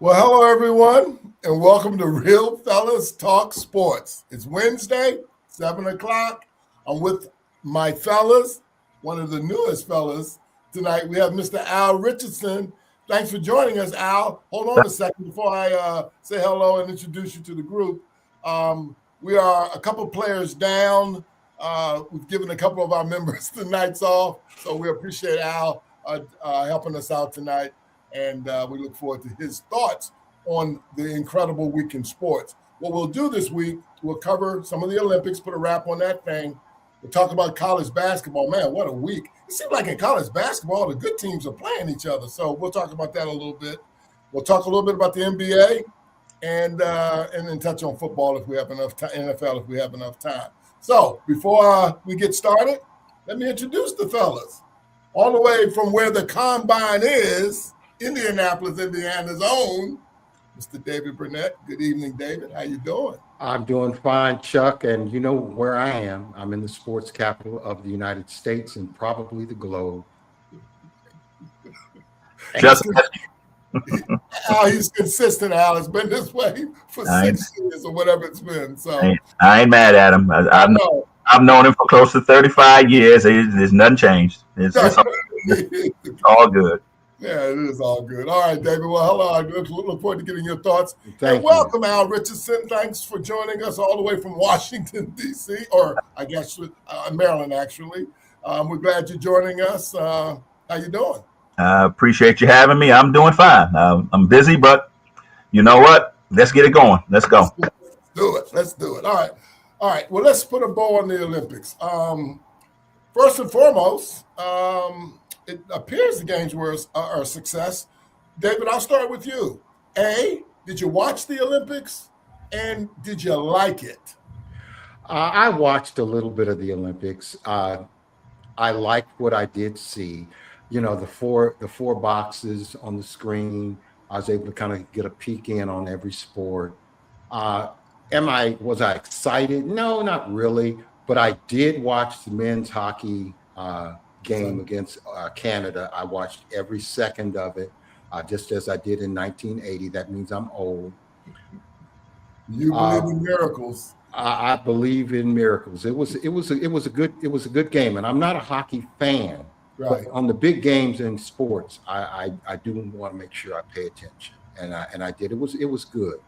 Well, hello, everyone, and welcome to Real Fellas Talk Sports. It's Wednesday, 7 o'clock. I'm with my fellas, one of the newest fellas tonight. We have Mr. Al Richardson. Thanks for joining us, Al. Hold on a second before I say hello and introduce you to the group. We are a couple players down. We've given a couple of our members the nights off, so we appreciate Al helping us out tonight. And we look forward to his thoughts on the incredible week in sports. What we'll do this week, we'll cover some of the Olympics, put a wrap on that thing. We'll talk about college basketball. Man, what a week. It seems like in college basketball, the good teams are playing each other. So we'll talk about that a little bit. We'll talk a little bit about the NBA and then touch on football if we have enough time, NFL if we have enough time. So before we get started, let me introduce the fellas. All the way from where the combine is, Indianapolis, Indiana's own, Mr. David Burnett. Good evening, David. How you doing? I'm doing fine, Chuck, and you know where I am. I'm in the sports capital of the United States and probably the globe. Just He's consistent, Al. It's been this way for 6 years or whatever it's been. So I ain't mad at him. I've known him for close to 35 years. There's nothing changed. It's all good. Yeah, it is all good. All right, David. Well, hello. I look forward to getting your thoughts. Thank you. Welcome, Al Richardson. Thanks for joining us all the way from Washington, D.C., or I guess Maryland, actually. We're glad you're joining us. How you doing? I appreciate you having me. I'm doing fine. I'm busy, but you know what? Let's get it going. Let's go. Let's do it. All right. Well, let's put a bow on the Olympics. First and foremost, it appears the games were a success. David, I'll start with you. Did you watch the Olympics, and did you like it? I watched a little bit of the Olympics. I liked what I did see. You know, the four boxes on the screen. I was able to kind of get a peek in on every sport. Was I excited? No, not really. But I did watch the men's hockey game against Canada. I watched every second of it, just as I did in 1980. That means I'm old. You believe in miracles. I believe in miracles. It was a good game, and I'm not a hockey fan. Right. But on the big games in sports, I do want to make sure I pay attention, and I did. It was good,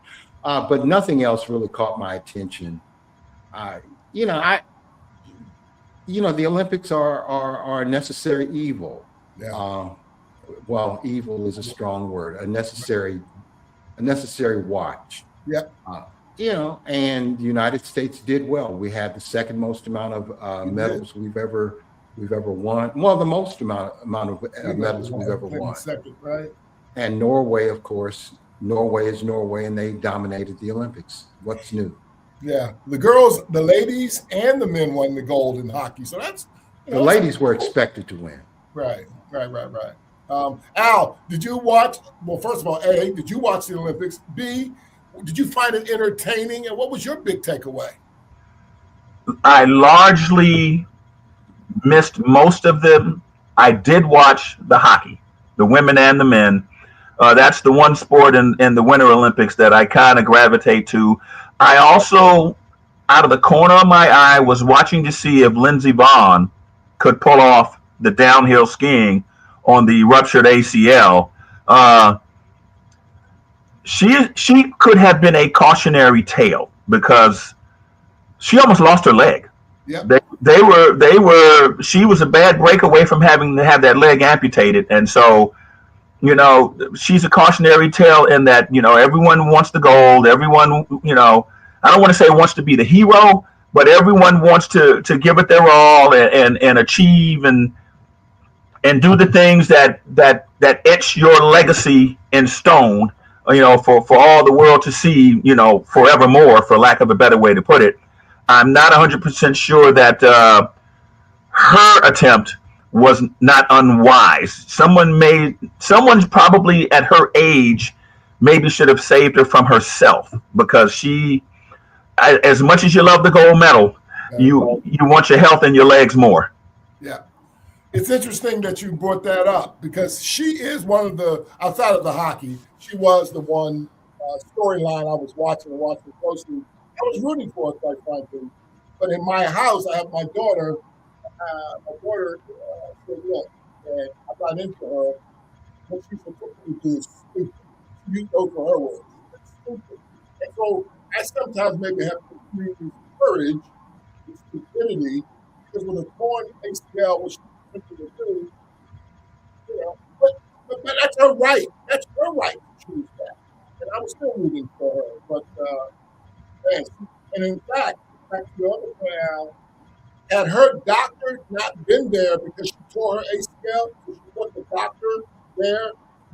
but nothing else really caught my attention. The Olympics are a necessary evil. Yeah. Well, evil is a strong word. A necessary watch. Yep. And the United States did well. We had the second most amount of medals we've ever won. Well, the most amount of medals we've ever won. Second, right? And Norway, of course. Norway is Norway, and they dominated the Olympics. What's new? Yeah, the ladies and the men won the gold in hockey. So that's the ladies were expected to win. Right. Al, did you watch? Well, first of all, A, did you watch the Olympics? B, did you find it entertaining? And what was your big takeaway? I largely missed most of them. I did watch the hockey, the women and the men. That's the one sport in the Winter Olympics that I kind of gravitate to. I also, out of the corner of my eye, was watching to see if Lindsey Vonn could pull off the downhill skiing on the ruptured ACL. She could have been a cautionary tale because she almost lost her leg. Yep. She was a bad break away from having to have that leg amputated, and so she's a cautionary tale in that everyone wants the gold. Everyone, I don't want to say wants to be the hero, but everyone wants to give it their all and achieve and do the things that etch your legacy in stone, for all the world to see, forevermore, for lack of a better way to put it. I'm not 100% sure that her attempt was not unwise. Someone's probably at her age maybe should have saved her from herself, because as much as you love the gold medal, you want your health and your legs more. Yeah. It's interesting that you brought that up, because she is one of the, outside of the hockey, she was the one storyline I was watching closely. I was rooting for her, quite frankly. But in my house, I have my daughter. Said, look, and I'm not into her. What she's supposed to do is stupid. You know, for her words, it's stupid. And so I sometimes maybe have to use courage with stupidity, because with a torn ACL, which she's to do, but that's her right. That's her right to choose that. And I was still rooting for her. But, and in fact, back to the other point out, had her doctor not been there because she tore her ACL, so she put the doctor there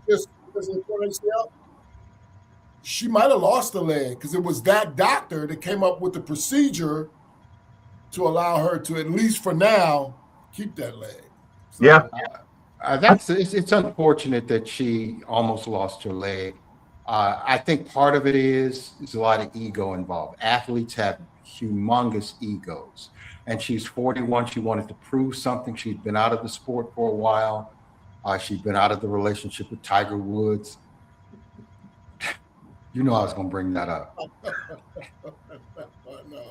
just because of the torn ACL, she might have lost the leg, because it was that doctor that came up with the procedure to allow her to, at least for now, keep that leg. So, yeah. It's unfortunate that she almost lost her leg. I think part of it is a lot of ego involved. Athletes have humongous egos. And she's 41. She wanted to prove something. She'd been out of the sport for a while. She'd been out of the relationship with Tiger Woods. You know I was going to bring that up. No.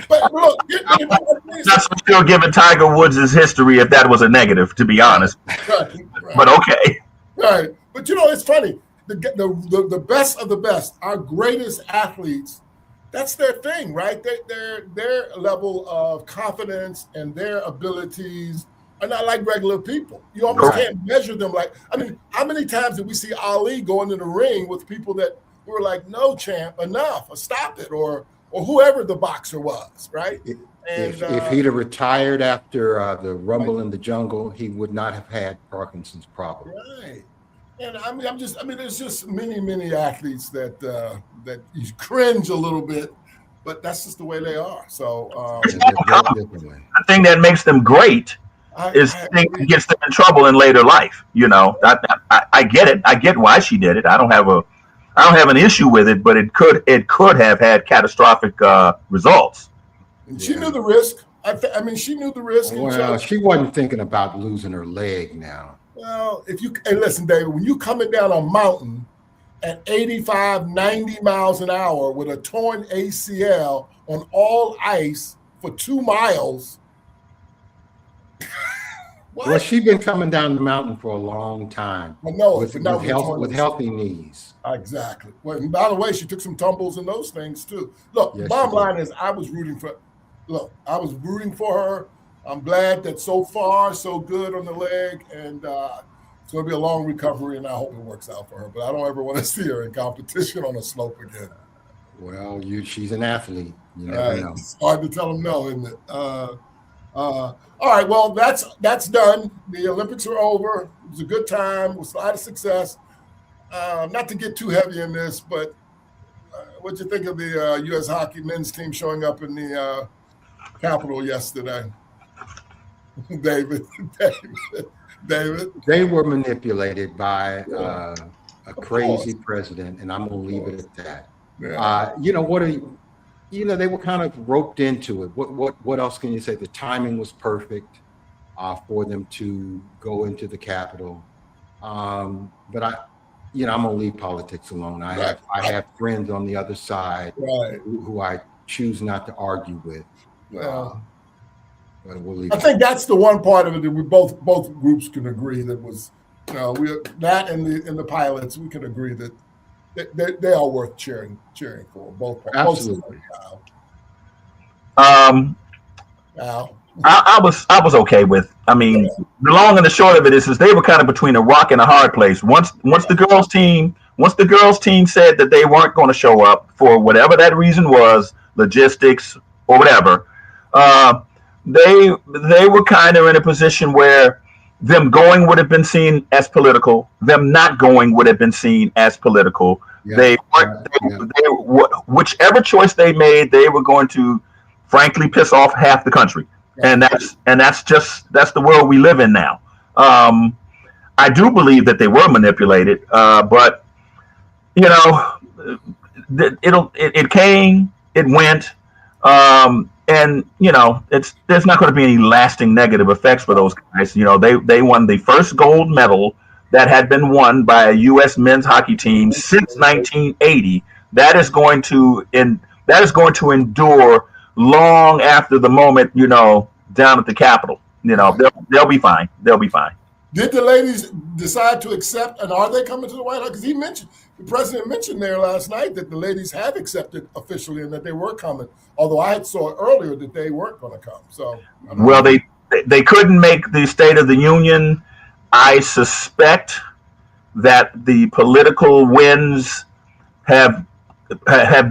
But look, not so sure given Tiger Woods' history if that was a negative, to be honest. Right. But okay. Right. But it's funny. The best of the best, our greatest athletes, that's their thing, right? Their level of confidence and their abilities are not like regular people. You almost can't measure them like. I mean, how many times did we see Ali go into the ring with people that were like, "No, champ, enough, or stop it," or whoever the boxer was, right? If he'd have retired after the Rumble in the Jungle, he would not have had Parkinson's problem. Right. And there's just many athletes that you cringe a little bit, but that's just the way they are. So the thing that makes them great is the thing that gets them in trouble in later life. I get it. I get why she did it. I don't have an issue with it, but it could have had catastrophic results. And she knew the risk. She knew the risk. Well, she wasn't thinking about losing her leg now. Well, listen, David, when you coming down a mountain at 85, 90 miles an hour with a torn ACL on all ice for 2 miles. Well, she's been coming down the mountain for a long time. With healthy knees. Exactly. Well, and by the way, she took some tumbles and those things too. Look, the bottom line is I was rooting for her. I'm glad that so far, so good on the leg, and it's going to be a long recovery, and I hope it works out for her. But I don't ever want to see her in competition on a slope again. Well, she's an athlete. You never know. It's hard to tell them no, isn't it? All right, well, that's done. The Olympics are over. It was a good time. It was a lot of success. Not to get too heavy in this, but what'd you think of the U.S. hockey men's team showing up in the Capitol yesterday? David. They were manipulated by a crazy president, and I'm going to leave it at that. Yeah. They were kind of roped into it. What else can you say? The timing was perfect for them to go into the Capitol. But I'm going to leave politics alone. I have friends on the other side who I choose not to argue with. Well, I think that's the one part of it that we both groups can agree that was, that and the pilots, we can agree that they are worth cheering for, both parts. Absolutely. Al. I was okay with. I mean, the long and the short of it is they were kind of between a rock and a hard place. Once the girls team said that they weren't going to show up for whatever that reason was, logistics or whatever, uh, they were kind of in a position where them going would have been seen as political. Them not going would have been seen as political. Yeah, They weren't. yeah. Whichever choice they made, they were going to, frankly, piss off half the country, and that's the world we live in now. Um, I do believe that they were manipulated, but you know, it came, it went, and there's not going to be any lasting negative effects for those guys. They won the first gold medal that had been won by a U.S. men's hockey team since 1980. That is going to endure long after the moment. Down at the Capitol. They'll be fine. They'll be fine. Did the ladies decide to accept, and are they coming to the White House? Because the president mentioned there last night that the ladies have accepted officially and that they were coming. Although I had saw earlier that they weren't going to come. So, well, they couldn't make the State of the Union. I suspect that the political winds have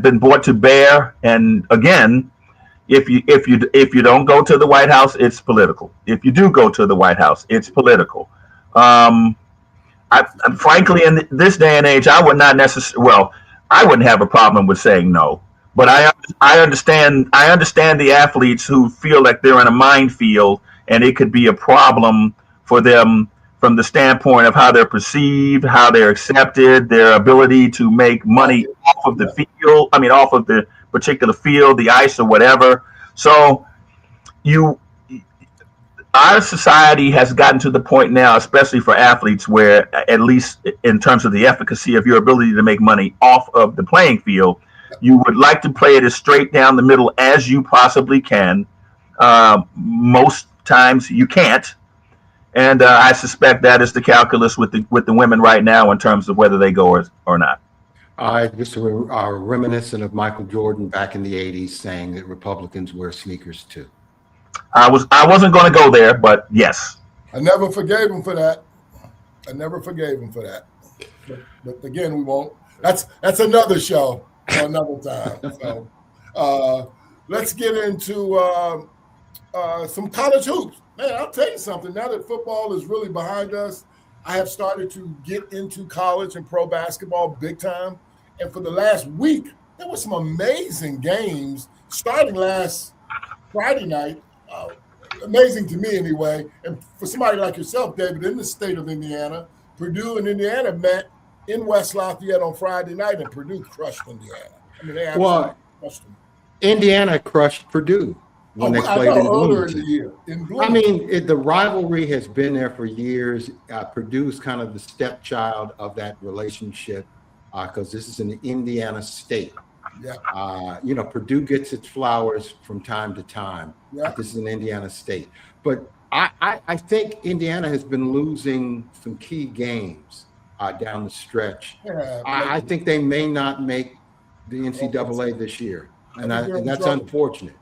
been brought to bear, and again, if you don't go to the White House, it's political. If you do go to the White House, it's political. Frankly, in this day and age, I would not necessarily. Well, I wouldn't have a problem with saying no, but I understand the athletes who feel like they're in a minefield, and it could be a problem for them from the standpoint of how they're perceived, how they're accepted, their ability to make money off of the field. I mean, off of the particular field, the ice, or whatever. So, our society has gotten to the point now, especially for athletes, where at least in terms of the efficacy of your ability to make money off of the playing field, you would like to play it as straight down the middle as you possibly can. Most times you can't, and I suspect that is the calculus with the women right now in terms of whether they go or not. I just are reminiscent of Michael Jordan back in the '80s saying that Republicans wear sneakers too. I wasn't going to go there, but yes. I never forgave him for that. But again, we won't. That's another show for another time. So let's get into some college hoops. Man, I'll tell you something. Now that football is really behind us, I have started to get into college and pro basketball big time. And for the last week, there were some amazing games starting last Friday night. Amazing to me anyway. And for somebody like yourself, David, in the state of Indiana, Purdue and Indiana met in West Lafayette on Friday night, and Purdue crushed Indiana. I mean, they absolutely crushed them. Indiana crushed Purdue when they played in earlier in Bloomington. the year. I mean, the rivalry has been there for years. Purdue's kind of the stepchild of that relationship because this is an Indiana state. Yeah. Purdue gets its flowers from time to time. Yeah. This is an Indiana state. But I think Indiana has been losing some key games down the stretch. Yeah, I think they may not make the NCAA this year, and that's unfortunate.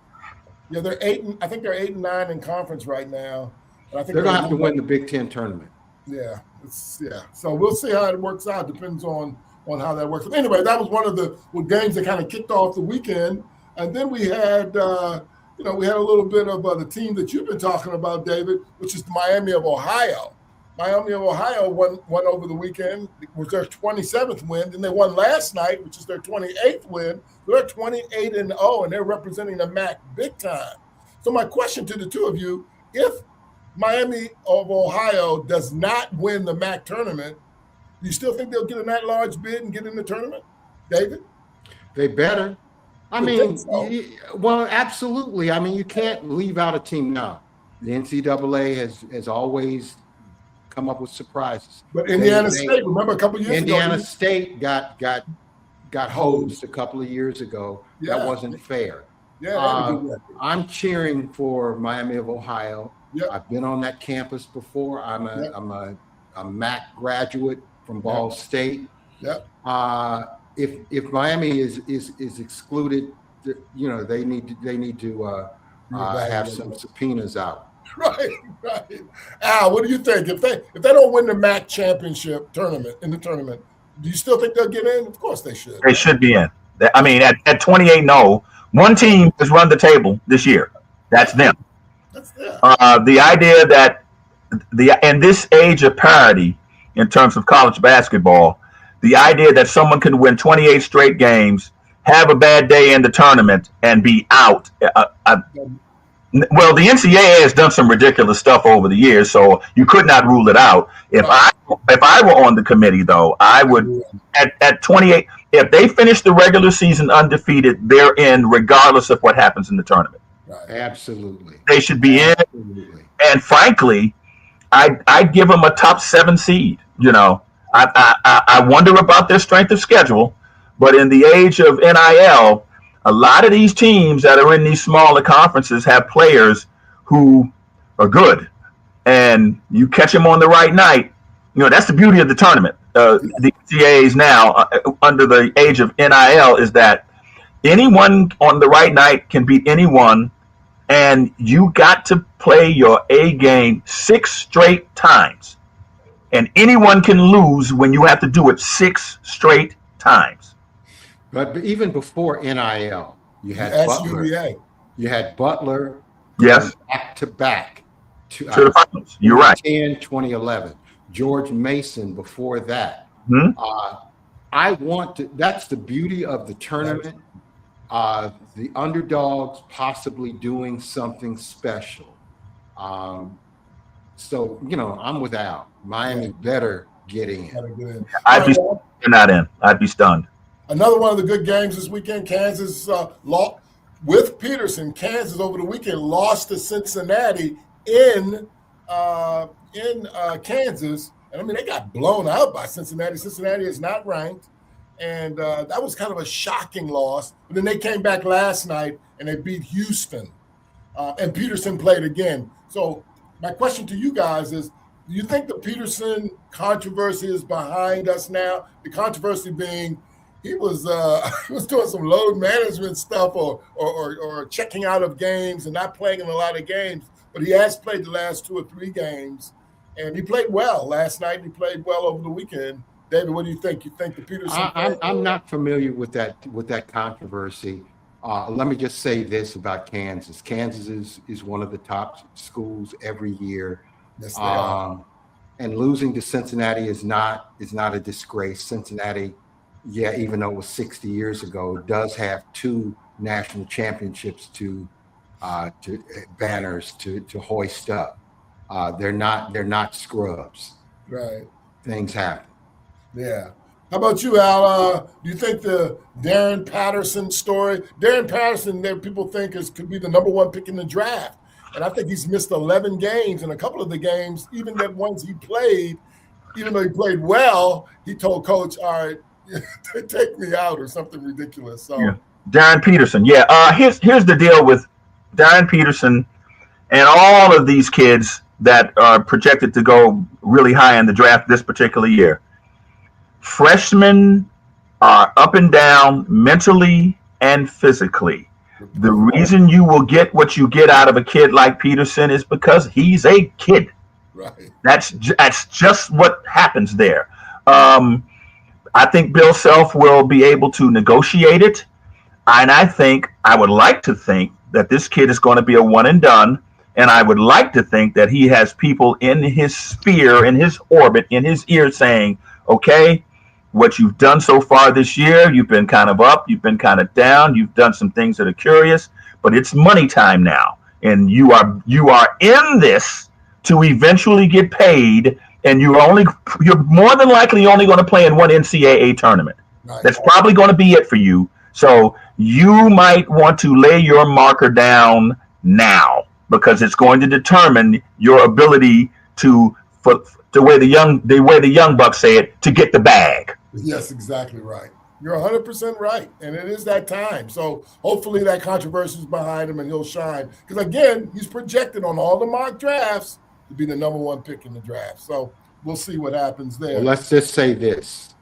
Yeah, they're 8. I think they're 8 and 9 in conference right now. I think they're going to have to win the Big Ten tournament. Yeah, So we'll see how it works out. Depends on how that works. But anyway, that was one of the games that kind of kicked off the weekend, and then we had we had a little bit of the team that you've been talking about, David, which is the Miami of Ohio. Miami of Ohio won over the weekend. It was their 27th win. Then they won last night, which is their 28th win. They're 28-0, and they're representing the MAC big time. So my question to the two of you, if Miami of Ohio does not win the MAC tournament, do you still think they'll get an at-large bid and get in the tournament, David? They better. Well, absolutely. I mean, you can't leave out a team now. The NCAA has always come up with surprises. But Indiana State, remember a couple years ago. Indiana State got hosed a couple of years ago. Yeah. That wasn't fair. Yeah, I'm cheering for Miami of Ohio. Yep. I've been on that campus before. I'm a MAC graduate from Ball State. Yep. If Miami is excluded, they need to have some subpoenas out. Right. Al, what do you think? If they don't win the MAC championship tournament, do you still think they'll get in? Of course they should. They should be in. I mean, at 28-0, one team has run the table this year. That's them. The idea that in this age of parity in terms of college basketball, the idea that someone can win 28 straight games, have a bad day in the tournament, and be out. Well, the NCAA has done some ridiculous stuff over the years, so you could not rule it out. If I were on the committee, though, I would at 28. If they finish the regular season undefeated, they're in regardless of what happens in the tournament. Right. Absolutely, they should be in. Absolutely. And frankly, I'd give them a top 7 seed. You know, I wonder about their strength of schedule, but in the age of NIL. A lot of these teams that are in these smaller conferences have players who are good, and you catch them on the right night. You know, that's the beauty of the tournament. The NCAAs now, under the age of NIL, is that anyone on the right night can beat anyone, and you got to play your A game 6 straight times, and anyone can lose when you have to do it 6 straight times. But even before NIL, you had Butler. You had Butler. Yes. Back to back to the finals. You're right. 2011. George Mason before that. Mm-hmm. That's the beauty of the tournament. The underdogs possibly doing something special. So, you know, I'm with Al. Miami better get in. I'd be not in. I'd be stunned. Another one of the good games this weekend, Kansas with Peterson. Kansas over the weekend lost to Cincinnati in Kansas. And I mean, they got blown out by Cincinnati. Cincinnati is not ranked. And that was kind of a shocking loss. But then they came back last night and they beat Houston. And Peterson played again. So my question to you guys is, do you think the Peterson controversy is behind us now? The controversy being he was doing some load management stuff or checking out of games and not playing in a lot of games. But he has played the last 2 or 3 games, and he played well last night. He played well over the weekend. David, what do you think? You think the Peterson? I'm not familiar with that controversy. Let me just say this about Kansas. Kansas is one of the top schools every year. Yes, they are. And losing to Cincinnati is not a disgrace. Cincinnati, yeah, even though it was 60 years ago, does have 2 national championships to banners to hoist up. They're not scrubs. Right. Things happen. Yeah. How about you, Al? Do you think the Darren Patterson story? Darren Patterson, there people think could be the #1 pick in the draft, and I think he's missed 11 games, and a couple of the games, even the ones he played, even though he played well, he told coach, "All right, take me out," or something ridiculous. So, yeah. Darren Peterson, yeah. Here's the deal with Darren Peterson and all of these kids that are projected to go really high in the draft this particular year. Freshmen are up and down mentally and physically. The reason you will get what you get out of a kid like Peterson is because he's a kid. Right. That's just what happens there. I think Bill Self will be able to negotiate it. And I would like to think that this kid is going to be a one and done. And I would like to think that he has people in his sphere, in his orbit, in his ear saying, okay, what you've done so far this year, you've been kind of up, you've been kind of down, you've done some things that are curious, but it's money time now. And you are in this to eventually get paid, and you're more than likely only going to play in one NCAA tournament. Right. That's probably going to be it for you. So you might want to lay your marker down now, because it's going to determine your ability to way the young bucks say it, to get the bag. Yes, exactly right. You're 100% right, and it is that time. So hopefully that controversy is behind him and he'll shine. Because again, he's projected on all the mock drafts to be the #1 pick in the draft. So we'll see what happens there. Well, let's just say this: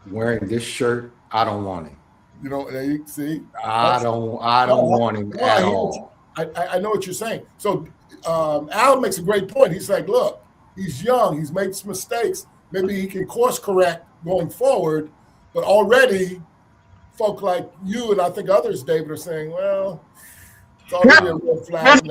wearing this shirt, I don't want him. You know, see, I don't want him at all. I know what you're saying. So Al makes a great point. He's like, look, he's young. He's made some mistakes. Maybe he can course correct going forward. But already, folk like you and I think others, David, are saying, well, it's already a red flag.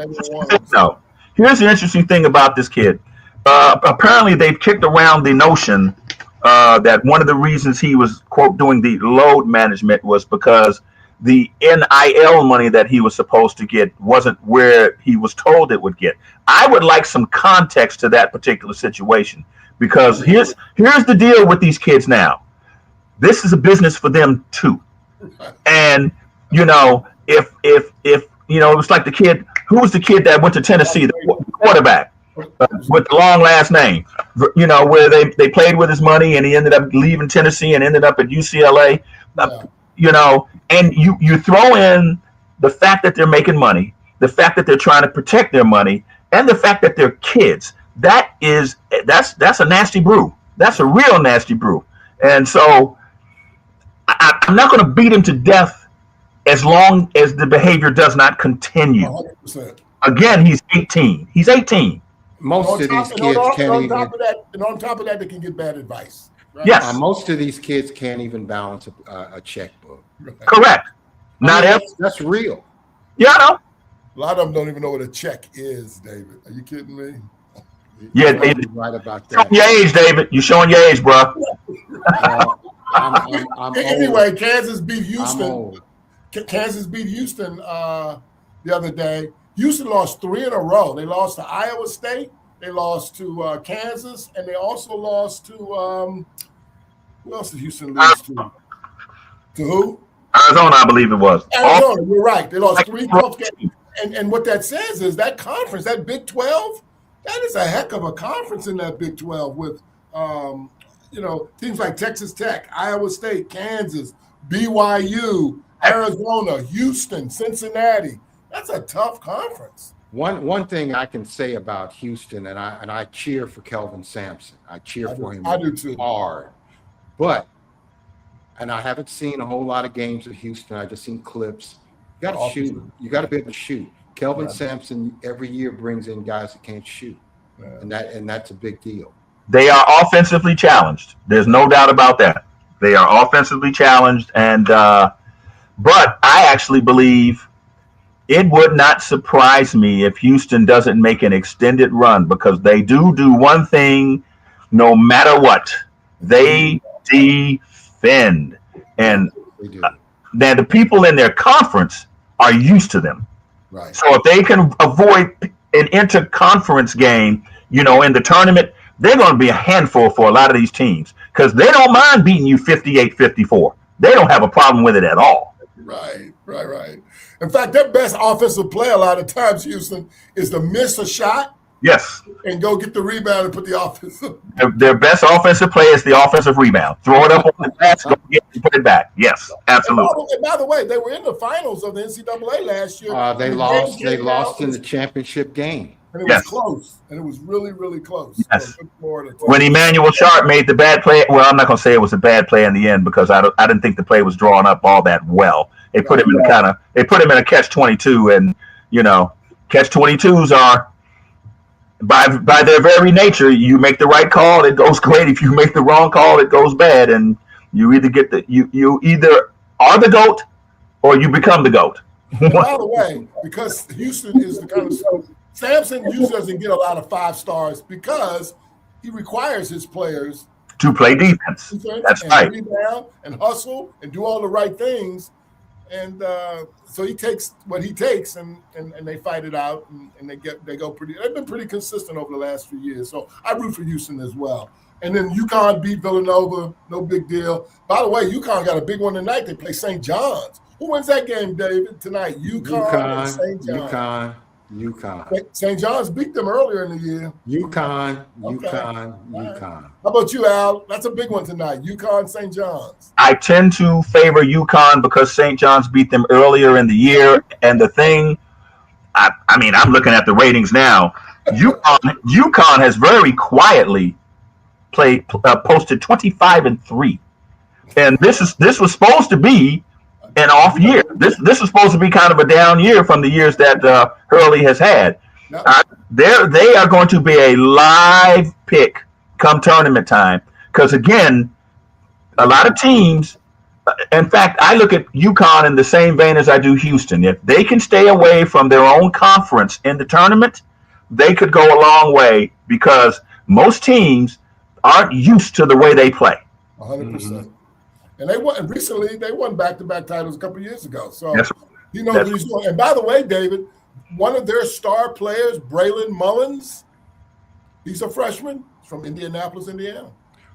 No. Here's the interesting thing about this kid. Apparently, they've kicked around the notion that one of the reasons he was, quote, doing the load management was because the NIL money that he was supposed to get wasn't where he was told it would get. I would like some context to that particular situation, because here's the deal with these kids now. This is a business for them too. And, if it was like the kid, who was the kid that went to Tennessee, the quarterback with the long last name, where they played with his money and he ended up leaving Tennessee and ended up at UCLA. And you throw in the fact that they're making money, the fact that they're trying to protect their money, and the fact that they're kids. That's a nasty brew. That's a real nasty brew. And so I'm not going to beat him to death as long as the behavior does not continue. 100%. Again, he's 18. He's 18. Most of these kids can't even. And on top of that, they can get bad advice. Right? Yes. Most of these kids can't even balance a checkbook. Right. Correct. That's real. Yeah, I know. A lot of them don't even know what a check is, David. Are you kidding me? Yeah, You're right about that. Showing your age, David. You're showing your age, bro. I'm anyway, old. Kansas beat Houston. Kansas beat Houston the other day. Houston lost 3 in a row. They lost to Iowa State. They lost to Kansas, and they also lost to who else did Houston lose to? To who? Arizona, I believe it was. Arizona, you're right. They lost 3 tough games. And what that says is that conference, that Big 12, that is a heck of a conference in that Big 12 with, teams like Texas Tech, Iowa State, Kansas, BYU, Arizona, Houston, Cincinnati. That's a tough conference. One thing I can say about Houston, and I cheer for Kelvin Sampson. I cheer for him. I do too. Hard. And I haven't seen a whole lot of games of Houston. I just seen clips. You got to shoot. You got to be able to shoot. Kelvin Sampson every year brings in guys that can't shoot, and that's a big deal. They are offensively challenged. There's no doubt about that. They are offensively challenged, and but I actually believe it would not surprise me if Houston doesn't make an extended run, because they do one thing no matter what. They defend, and then the people in their conference are used to them. Right. So if they can avoid an interconference game, in the tournament, they're going to be a handful for a lot of these teams, because they don't mind beating you 58-54. They don't have a problem with it at all. Right. In fact, their best offensive play a lot of times, Houston, is to miss a shot. Yes. And go get the rebound and put the offensive. Their best offensive play is the offensive rebound. Throw it up on the glass, go get it, put it back. Yes, absolutely. And by the way, they were in the finals of the NCAA last year. They lost in the championship game. And it was close. And it was really, really close. Yes. So when Emmanuel Sharp made the bad play, well, I'm not going to say it was a bad play in the end, because I didn't think the play was drawn up all that well. They put him in a catch-22, and catch-22s are, by their very nature, you make the right call, it goes great. If you make the wrong call, it goes bad, and you either you either are the GOAT or you become the GOAT. By the way, because Houston is the kind of Sampson usually doesn't get a lot of 5 stars because he requires his players to play defense. That's right. Rebound and hustle and do all the right things. And so he takes what he takes, and they fight it out, and they go pretty. They've been pretty consistent over the last few years. So I root for Houston as well. And then UConn beat Villanova, no big deal. By the way, UConn got a big one tonight. They play St. John's. Who wins that game, David, tonight? UConn and St. John's. UConn. St. John's beat them earlier in the year. UConn. How about you, Al? That's a big one tonight. UConn, St. John's. I tend to favor UConn because St. John's beat them earlier in the year. And the thing, I'm looking at the ratings now. UConn has very quietly posted 25-3, and this was supposed to be an off year. This is supposed to be kind of a down year from the years that Hurley has had. Yep. They are going to be a live pick come tournament time because again, a lot of teams. In fact, I look at UConn in the same vein as I do Houston. If they can stay away from their own conference in the tournament, they could go a long way because most teams aren't used to the way they play. 100%. And they won recently. They won back-to-back titles a couple of years ago. So Yes. he knows what he's doing. And by the way, David, one of their star players, Braylon Mullins, he's a freshman from Indianapolis, Indiana.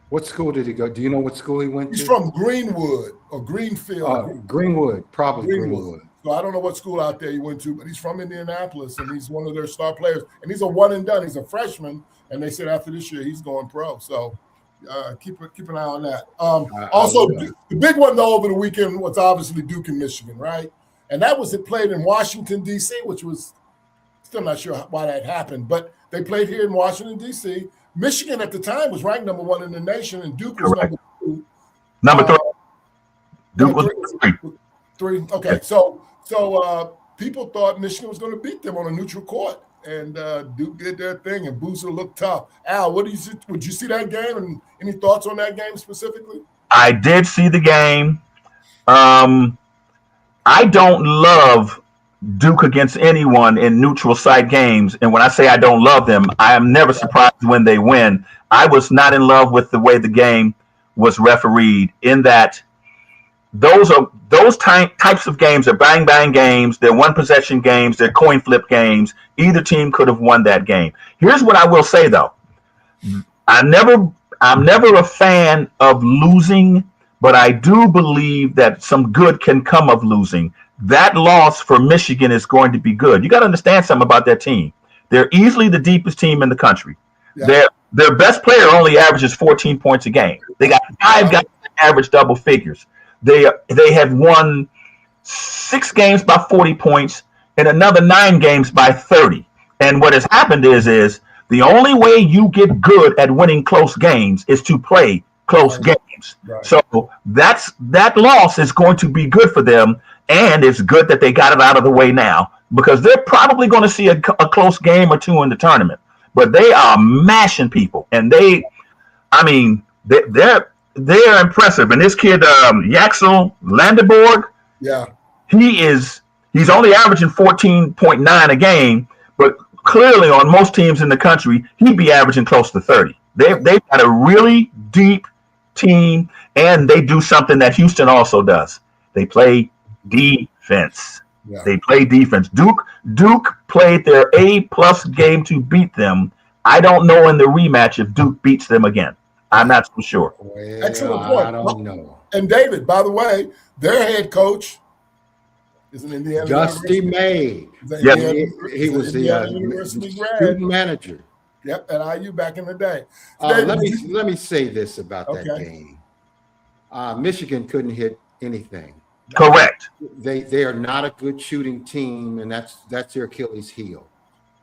What school did he go? Do you know what school he went to? He's from Greenwood or Greenfield. Greenwood, probably Greenwood. So I don't know what school out there he went to, but he's from Indianapolis, and he's one of their star players. And he's a one and done. He's a freshman, and they said after this year he's going pro. So keep an eye on that. Also, the big one though over the weekend was obviously Duke and Michigan, right? And that was played in Washington D.C., which was still not sure why that happened, but they played here in Washington D.C. Michigan at the time was ranked number 1 in the nation, and Duke was Correct. number 2. Number 3. Duke was 3. Okay, so people thought Michigan was going to beat them on a neutral court, and Duke did their thing, and Boozer looked tough. Al, would you see that game, and any thoughts on that game specifically? I did see the game. I don't love Duke against anyone in neutral site games. And when I say I don't love them, I am never surprised when they win. I was not in love with the way the game was refereed in that those types of games are bang bang games. They're one possession games. They're coin flip games. Either team could have won that game. Here's what I will say though. I'm never a fan of losing, but I do believe that some good can come of losing. That loss for Michigan is going to be good. You got to understand something about that team. They're easily the deepest team in the country. Yeah. Their best player only averages 14 points a game. They got 5 guys that average double figures. They have won 6 games by 40 points and another 9 games by 30. And what has happened is the only way you get good at winning close games is to play close games. Right. So that loss is going to be good for them. And it's good that they got it out of the way now because they're probably going to see a close game or 2 in the tournament. But they are mashing people, and they're impressive. And this kid, Yaxel Landeborg, he's only averaging 14.9 a game, but clearly on most teams in the country, he'd be averaging close to 30. They've got a really deep team, and they do something that Houston also does. They play defense. Yeah. They play defense. Duke played their A+ game to beat them. I don't know in the rematch if Duke beats them again. I'm not so sure. Well, excellent point. I don't know. And David, by the way, their head coach is an Indiana Dusty May. He was the student manager. Yep, at IU back in the day. Let me say this about that game. Michigan couldn't hit anything. Correct. They are not a good shooting team, and that's their Achilles heel.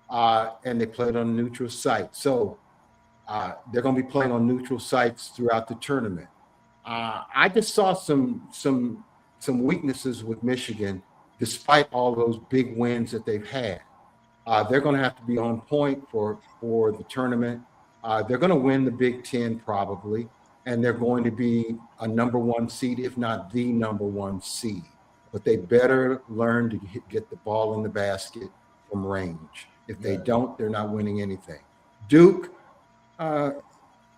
And they played on a neutral site, so they're going to be playing on neutral sites throughout the tournament. I just saw some weaknesses with Michigan, despite all those big wins that they've had. They're going to have to be on point for the tournament. They're going to win the Big Ten probably. And they're going to be a number 1 seed, if not the number 1 seed. But they better learn to get the ball in the basket from range. If they don't, they're not winning anything. Duke, I'm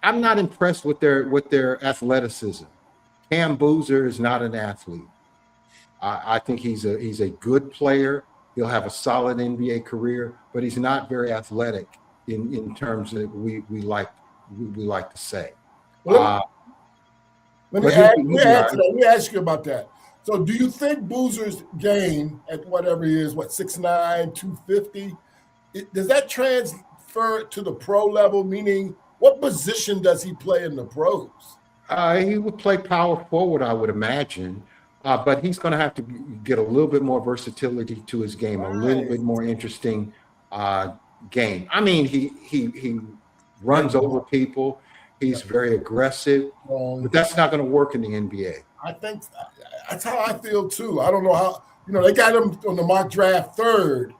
not impressed with their athleticism. Cam Boozer is not an athlete. I think he's a good player. He'll have a solid NBA career, but he's not very athletic in terms that we like to say. Well, let me ask you about that. So do you think Boozer's game at whatever he is, 6'9", 250, does that transfer to the pro level? Meaning, what position does he play in the pros? He would play power forward, I would imagine. But he's going to have to get a little bit more versatility to his game, a little bit more interesting game. I mean, he runs over people. He's very aggressive, but that's not going to work in the NBA. I think That's how I feel too. I don't know how, they got him on the mock draft 3rd.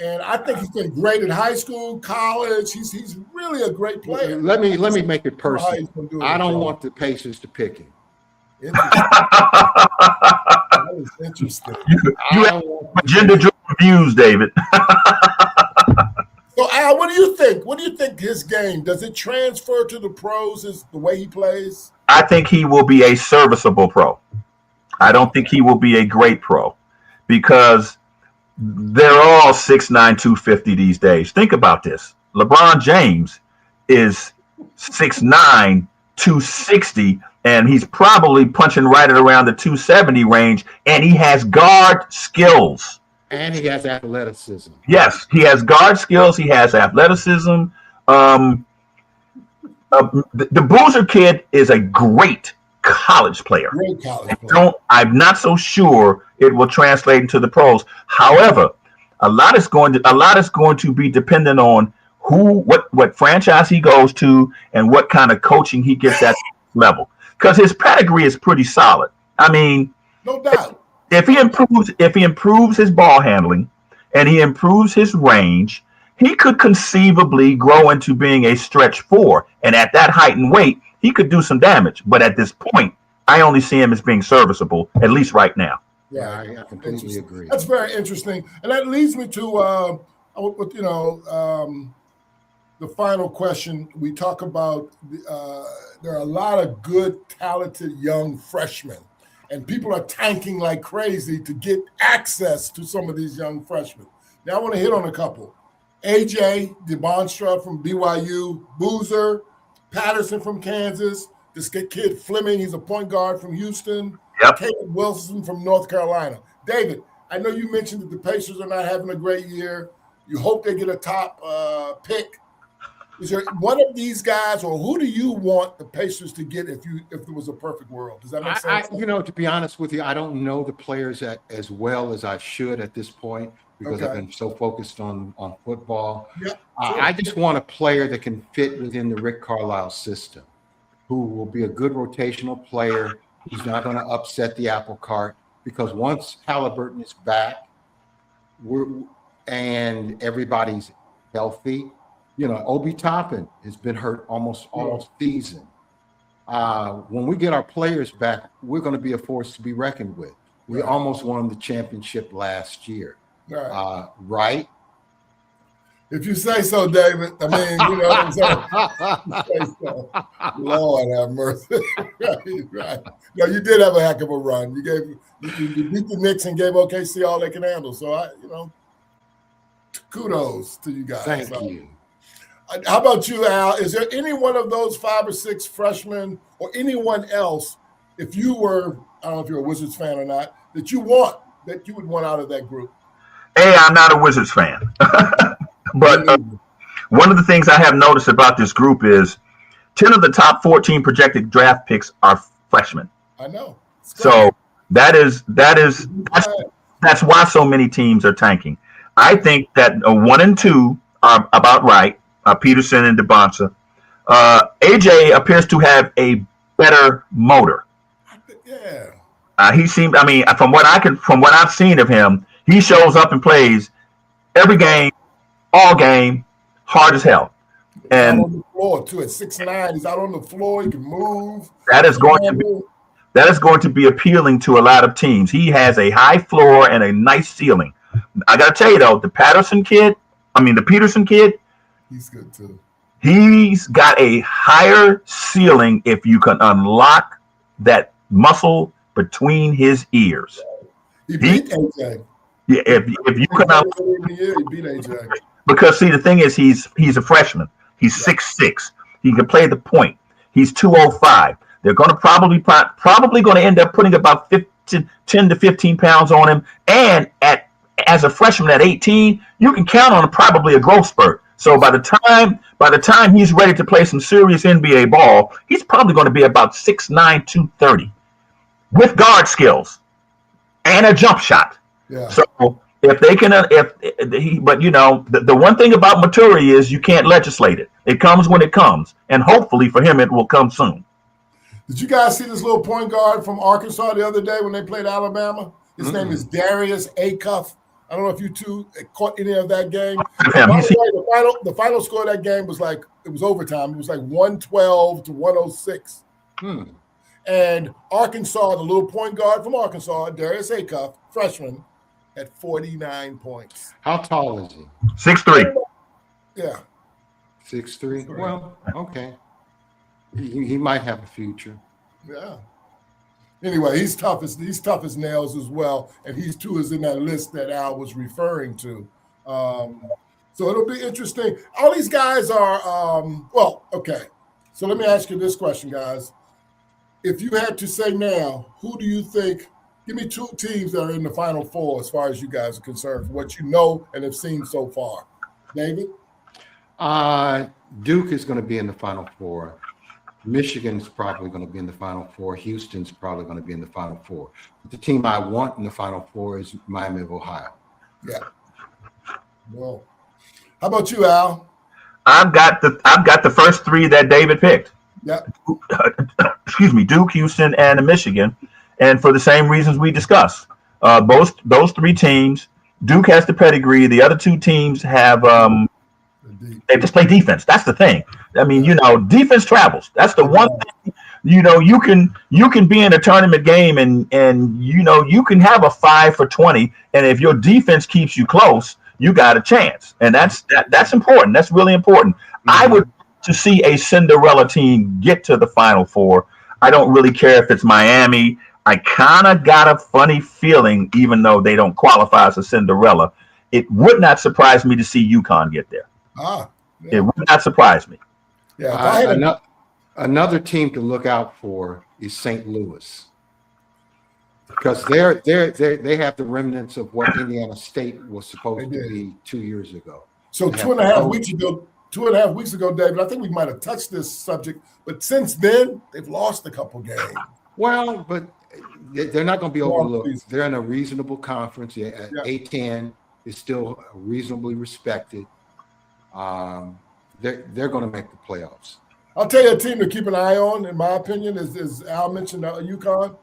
And I think he's been great in high school, college. He's really a great player. Let me make it personal. I don't want the Pacers to pick him. That is interesting. You have gender-driven views, David. So, Al, what do you think? What do you think his game, does it transfer to the pros, is the way he plays? I think he will be a serviceable pro. I don't think he will be a great pro because they're all 6'9", 250 these days. Think about this. LeBron James is 6'9", 260, and he's probably punching right at around the 270 range, and he has guard skills. And he has athleticism. Yes, he has guard skills. He has athleticism. The Boozer kid is a great college player. Great college player. I'm not so sure it will translate into the pros. However, a lot is going to be dependent on what franchise he goes to and what kind of coaching he gets at level. Because his pedigree is pretty solid. I mean, no doubt. If he improves his ball handling and he improves his range, he could conceivably grow into being a stretch 4. And at that height and weight, he could do some damage. But at this point, I only see him as being serviceable, at least right now. Yeah, I completely agree. That's very interesting. And that leads me to, the final question. We talk about there are a lot of good, talented young freshmen. And people are tanking like crazy to get access to some of these young freshmen. Now I want to hit on a couple. AJ DeBonstra from BYU, Boozer, Patterson from Kansas, this kid Fleming, he's a point guard from Houston, Caleb Wilson from North Carolina. David, I know you mentioned that the Pacers are not having a great year. You hope they get a top pick. Is there one of these guys, or who do you want the Pacers to get if there was a perfect world? Does that make sense? To be honest with you, I don't know the players as well as I should at this point because I've been so focused on football. Yeah, sure. I just want a player that can fit within the Rick Carlisle system, who will be a good rotational player. He's not going to upset the apple cart because once Halliburton is back, and everybody's healthy. Obi Toppin has been hurt almost all season. When we get our players back, we're going to be a force to be reckoned with. We almost won the championship last year. Right? If you say so, David. I mean, you know what I'm saying? You say so. Lord have mercy. Right. No, you did have a heck of a run. You beat the Knicks and gave OKC all they can handle. So kudos to you guys. Thank you. How about you, Al? Is there any one of those 5 or 6 freshmen or anyone else, if you were, I don't know if you're a Wizards fan or not, that you would want out of that group? I'm not a Wizards fan. But one of the things I have noticed about this group is 10 of the top 14 projected draft picks are freshmen. I know. So that's why so many teams are tanking. I think that 1 and 2 are about right. Peterson and DeBonsa. AJ appears to have a better motor. Yeah. He seemed. I mean, from what I've seen of him, he shows up and plays every game, all game, hard as hell. And on the floor too. At 6'9", he's out on the floor. He can move. That is going to be appealing to a lot of teams. He has a high floor and a nice ceiling. I got to tell you though, the Peterson kid. He's good too. He's got a higher ceiling if you can unlock that muscle between his ears. He beat AJ. Yeah, if you can he beat AJ. Because see, the thing is, he's a freshman. He's 6'6". He can play the point. He's 205. They're going to probably going to end up putting about 10 to 15 pounds on him. And as a freshman at 18, you can count on probably a growth spurt. So by the time he's ready to play some serious NBA ball, he's probably going to be about 6'9", 230 with guard skills and a jump shot. Yeah. So if they can, but the one thing about maturity is you can't legislate it. It comes when it comes, and hopefully for him it will come soon. Did you guys see this little point guard from Arkansas the other day when they played Alabama? His name is Darius Acuff. I don't know if you two caught any of that game. By the way, the final score of that game was like, it was overtime. It was like 112 to 106. And Arkansas, the little point guard from Arkansas, Darius Acuff, freshman, had 49 points. How tall is he? 6'3". Yeah. 6'3"? Well, okay. He might have a future. Yeah. Anyway, he's tough as nails as well, and he too is in that list that Al was referring to. So it'll be interesting. All these guys are well, okay. So let me ask you this question, guys. If you had to say now, who do you think? Give me two teams that are in the Final Four as far as you guys are concerned, for what you know and have seen so far. David? Duke is going to be in the Final Four. Michigan's probably going to be in the Final Four. Houston's probably going to be in the Final Four. But the team I want in the Final Four is Miami of Ohio. Yeah. Well, how about you, Al? I've got the first three that David picked. Yeah. Excuse me, Duke, Houston, and Michigan, and for the same reasons we discussed. Those three teams. Duke has the pedigree. The other two teams have they just play defense. That's the thing. I mean, defense travels. That's the one thing. You can be in a tournament game and you can have a 5 for 20, and if your defense keeps you close, you got a chance, and that's important. That's really important. I would to see a Cinderella team get to the Final Four. I don't really care if it's Miami. I kind of got a funny feeling, even though they don't qualify as a Cinderella, it would not surprise me to see UConn get there. Yeah. It would not surprise me. Yeah, another team to look out for is St. Louis, because they have the remnants of what Indiana State was supposed to be 2 years ago. So 2.5 weeks ago, David, I think we might have touched this subject, but since then they've lost a couple games. Well, but they're not going to be overlooked. They're in a reasonable conference. A10 is still reasonably respected. They're going to make the playoffs. I'll tell you a team to keep an eye on, in my opinion, is Al mentioned UConn.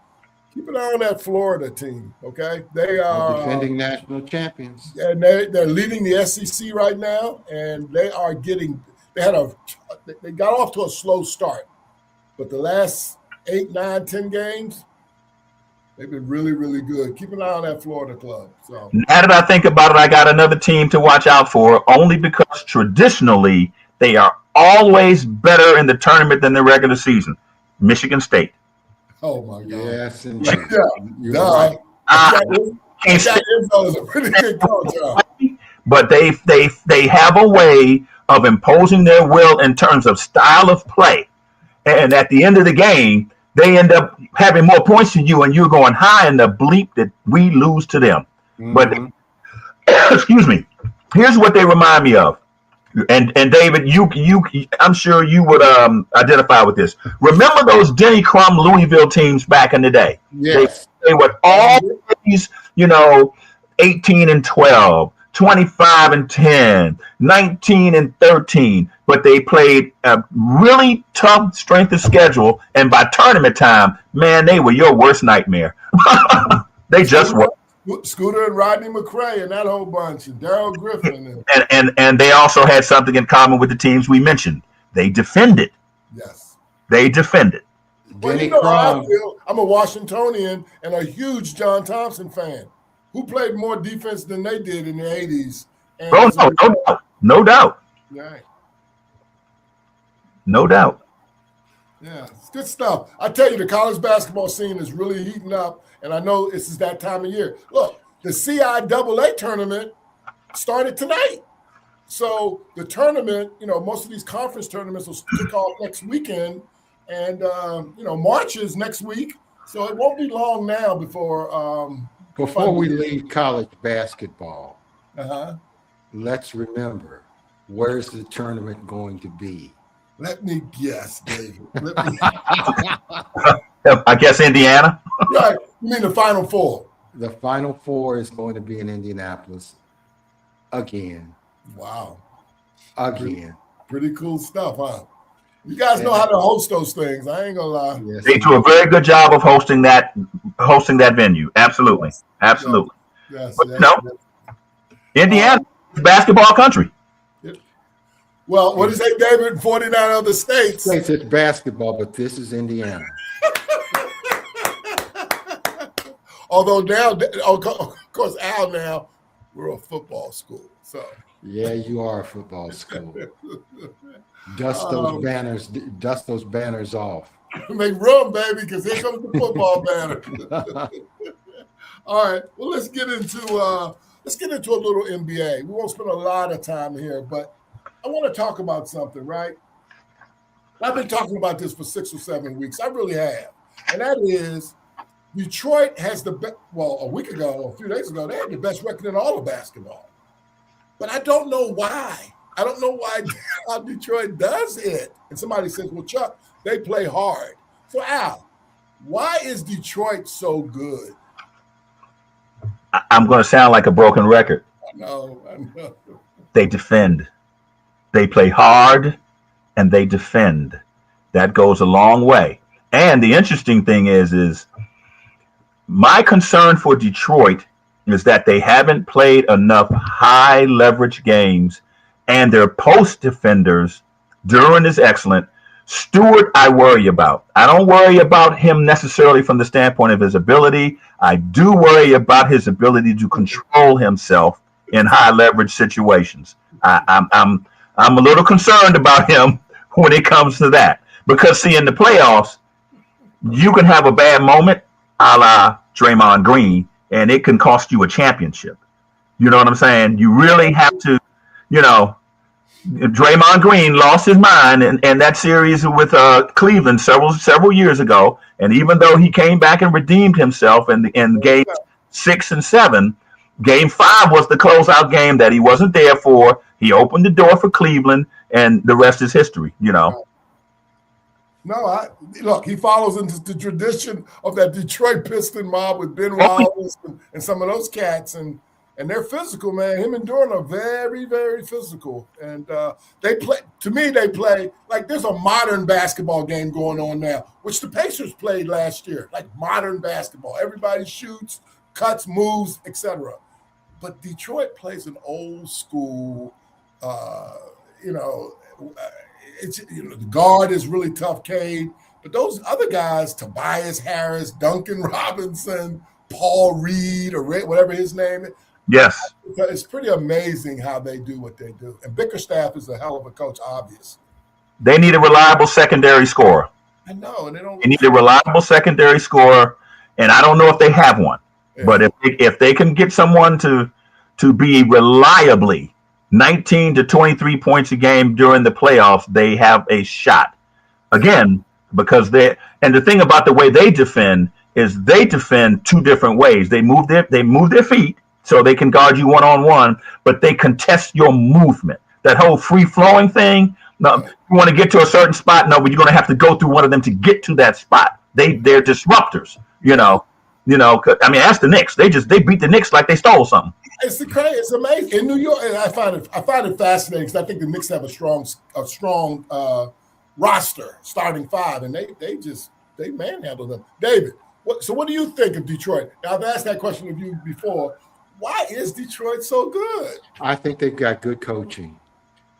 Keep an eye on that Florida team, okay? They are defending national champions. And they're leading the SEC right now, and they got off to a slow start. But the last 8, 9, 10 games, they've been really, really good. Keep an eye on that Florida club. So now that I think about it, I got another team to watch out for, only because traditionally they are always better in the tournament than the regular season. Michigan State. Oh my God! Yes, indeed. You're right. That is a pretty good coach, but they have a way of imposing their will in terms of style of play, and at the end of the game, they end up having more points than you, and you're going high in the bleep that we lose to them. But excuse me, here's what they remind me of. And David, you I'm sure you would identify with this. Remember those Denny Crum Louisville teams back in the day? Yes. They were all these, 18 and 12, 25 and 10, 19 and 13, but they played a really tough strength of schedule, and by tournament time, man, they were your worst nightmare. They just were. Scooter and Rodney McCray and that whole bunch, and Darrell Griffin. And they also had something in common with the teams we mentioned. They defended. Yes. They defended. Well, how I feel. I'm a Washingtonian and a huge John Thompson fan. Who played more defense than they did in the 80s? No doubt. Right. No doubt. Yeah, it's good stuff. I tell you, the college basketball scene is really heating up, and I know this is that time of year. Look, the CIAA tournament started tonight. So the tournament, most of these conference tournaments will kick off next weekend, and, March is next week. So it won't be long now before we leave college basketball, let's remember, where's the tournament going to be? Let me guess, David. I guess Indiana. Right. You mean the Final Four? The Final Four is going to be in Indianapolis again. Wow. Again. Pretty cool stuff, huh? You guys know how to host those things. I ain't gonna lie. Yes, They do a very good job of hosting that venue. Absolutely, Yes, absolutely. yes, But yes. Indiana is basketball country. Well, what do you say, David? In 49 other states. It's basketball, but this is Indiana. Although now, of course, Al, now we're a football school. So Yeah, you are a football school. Dust those banners. Dust those banners off. make room, baby, because here comes the football banner. All right. Well, let's get into a little NBA. We won't spend a lot of time here, but I want to talk about something, right? I've been talking about this for 6 or 7 weeks. I really have. And that is Detroit has the best, well, a week ago, a few days ago, they had the best record in all of basketball. But I don't know why. I don't know why how Detroit does it. And somebody says, well, Chuck, they play hard. So, Al, why is Detroit so good? I'm going to sound like a broken record. I know. They defend. They play hard and they defend. That goes a long way. And the interesting thing is my concern for Detroit is that they haven't played enough high leverage games, and their post defenders, Duran is excellent. Stewart, I worry about. I don't worry about him necessarily from the standpoint of his ability. I do worry about his ability to control himself in high leverage situations. I'm a little concerned about him when it comes to that, because see, in the playoffs, you can have a bad moment, a la Draymond Green, and it can cost you a championship. You know what I'm saying? You really have to, Draymond Green lost his mind in that series with Cleveland several years ago, and even though he came back and redeemed himself in game 6 and 7, game 5 was the closeout game that he wasn't there for. He opened the door for Cleveland, and the rest is history. No, look, he follows into the tradition of that Detroit Piston mob with Ben Wallace and some of those cats, and they're physical, man. Him and Duran are very, very physical, and they play. To me, they play like there's a modern basketball game going on now, which the Pacers played last year, like modern basketball. Everybody shoots, cuts, moves, etc. But Detroit plays an old school, the guard is really tough, Cade. But those other guys, Tobias Harris, Duncan Robinson, Paul Reed, or whatever his name is. Yes. It's pretty amazing how they do what they do. And Bickerstaff is a hell of a coach, obviously. They need a reliable secondary scorer. I know, and they need a reliable secondary scorer, and I don't know if they have one. Yeah. But if they can get someone to be reliably 19 to 23 points a game during the playoffs, they have a shot. Again, because the thing about the way they defend is they defend two different ways. They move their feet so they can guard you one-on-one, but they contest your movement. That whole free-flowing thing, no, you want to get to a certain spot, no, but you're going to have to go through one of them to get to that spot. They're disruptors, I mean, ask the Knicks. They beat the Knicks like they stole something. It's amazing. In New York, and I find it fascinating because I think the Knicks have a strong roster, starting 5, and they manhandle them. David, what do you think of Detroit? Now, I've asked that question of you before. Why is Detroit so good? I think they've got good coaching.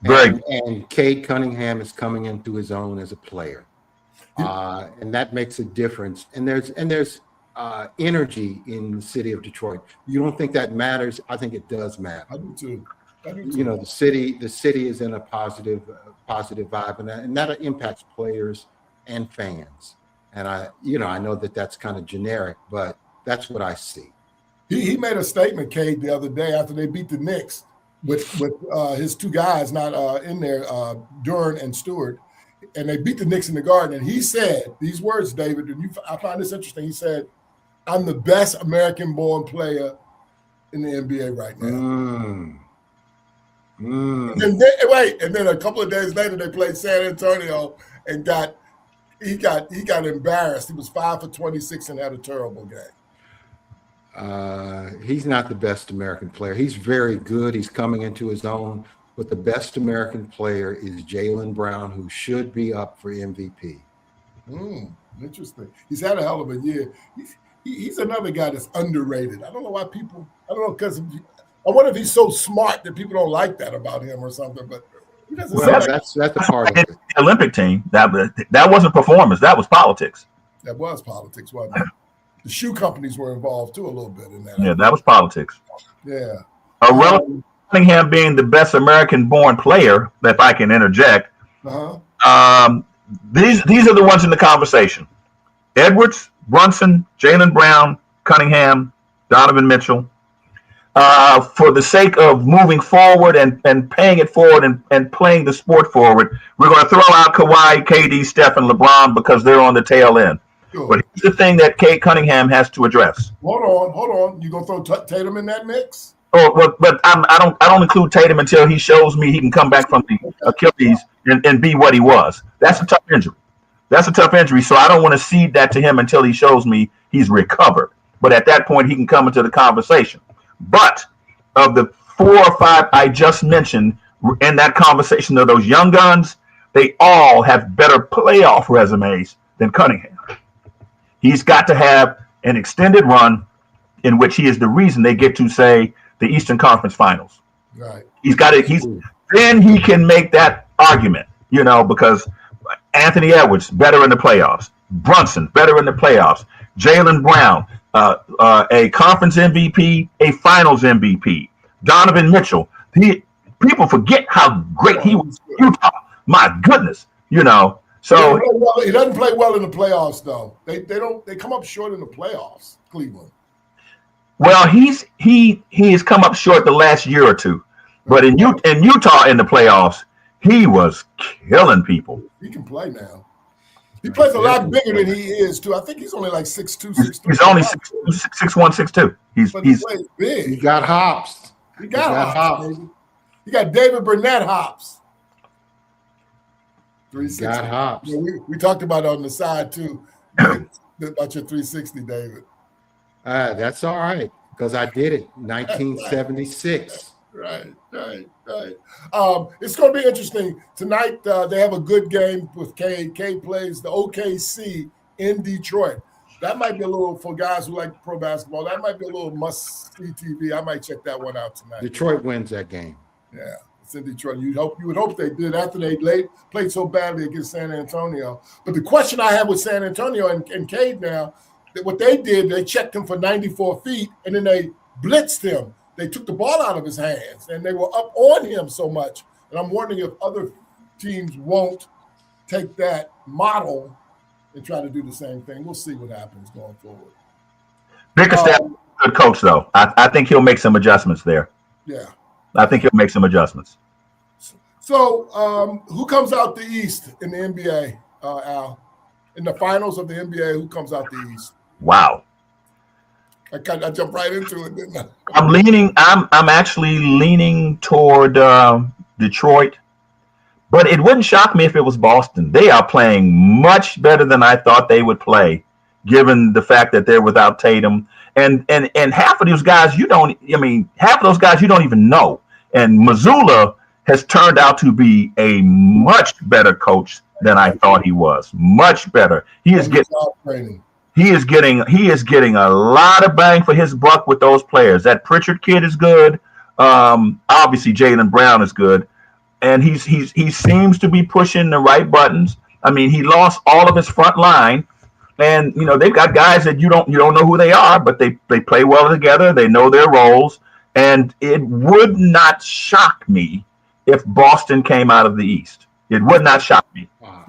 Right. And Cade Cunningham is coming into his own as a player, and that makes a difference. And there's energy in the city of Detroit. You don't think that matters? I think it does matter. I do too. The city is in a positive vibe, and that impacts players and fans. And I know that's kind of generic, but that's what I see. He made a statement, Cade, the other day after they beat the Knicks with his two guys not in there, Duran and Stewart, and they beat the Knicks in the Garden. And he said these words, David, and I find this interesting. He said, "I'm the best American-born player in the NBA right now." And then a couple of days later, they played San Antonio and he got embarrassed. He was 5 for 26 and had a terrible game. He's not the best American player. He's very good. He's coming into his own, but the best American player is Jaylen Brown, who should be up for MVP. Interesting. He's had a hell of a year. He's another guy that's underrated. I don't know why people. I don't know because I wonder if he's so smart that people don't like that about him or something. But he doesn't. Well, that's a part of it. The Olympic team that wasn't performance. That was politics. That was politics, wasn't it? The shoe companies were involved too a little bit in that. Yeah, that was politics. Yeah. Relative Cunningham being the best American-born player, if I can interject. These are the ones in the conversation: Edwards, Brunson, Jaylen Brown, Cunningham, Donovan Mitchell. For the sake of moving forward and paying it forward and playing the sport forward, we're going to throw out Kawhi, KD, Steph, and LeBron because they're on the tail end. Sure. But here's the thing that Cade Cunningham has to address. Hold on. You gonna throw Tatum in that mix? Oh, but I don't include Tatum until he shows me he can come back from the Achilles and be what he was. That's a tough injury. So I don't want to cede that to him until he shows me he's recovered. But at that point, he can come into the conversation. But of the 4 or 5 I just mentioned in that conversation of those young guns, they all have better playoff resumes than Cunningham. He's got to have an extended run in which he is the reason they get to, say, the Eastern Conference Finals. Right. Then he can make that argument, because Anthony Edwards better in the playoffs, Brunson better in the playoffs, Jaylen Brown, a conference MVP, a finals MVP, Donovan Mitchell. People forget how great he was in Utah. My goodness, So he doesn't play well in the playoffs, though. They come up short in the playoffs, Cleveland. Well, he has come up short the last year or two, but in Utah in the playoffs, he was killing people. He can play now. He plays a lot bigger than he is too. I think he's only like 6'2", 6'3". He's only 6'1", 6'2". He plays big. He got hops. He got hops. Baby. He got David Burnett hops. 360. Got hops. Yeah, we talked about it on the side too. About your 360, David. That's all right because I did it 1976. Right. It's going to be interesting tonight. They have a good game with Cade. Cade plays the OKC in Detroit. That might be a little, for guys who like pro basketball, that might be a little must-see TV. I might check that one out tonight. Detroit wins that game. Yeah, it's in Detroit. You would hope they did after they played so badly against San Antonio. But the question I have with San Antonio and Cade now, that what they did, they checked him for 94 feet, and then they blitzed him. They took the ball out of his hands, and they were up on him so much. And I'm wondering if other teams won't take that model and try to do the same thing. We'll see what happens going forward. Bickerstaff is a good coach, though. I think he'll make some adjustments there. Yeah. I think he'll make some adjustments. So who comes out the East in the NBA, Al? In the finals of the NBA, who comes out the East? Wow. I jumped right into it, didn't I? I'm actually leaning toward Detroit, but it wouldn't shock me if it was Boston. They are playing much better than I thought they would play, given the fact that they're without Tatum. And half of those guys you don't even know. And Mazzulla has turned out to be a much better coach than I thought he was. Much better. He is getting a lot of bang for his buck with those players. That Pritchard kid is good. Obviously Jaylen Brown is good, and he seems to be pushing the right buttons. I mean, he lost all of his front line, and they've got guys that you don't know who they are, but they play well together. They know their roles, and it would not shock me if Boston came out of the East. It would not shock me. I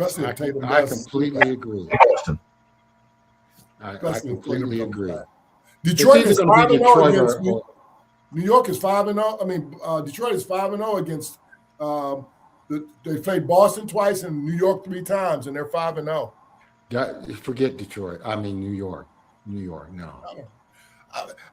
completely agree. Boston. I completely agree. Detroit is 5-0 against New York is 5-0. I mean, Detroit is 5-0 against. They played Boston twice and New York 3 times, and they're 5-0. Forget Detroit. I mean New York. New York. No.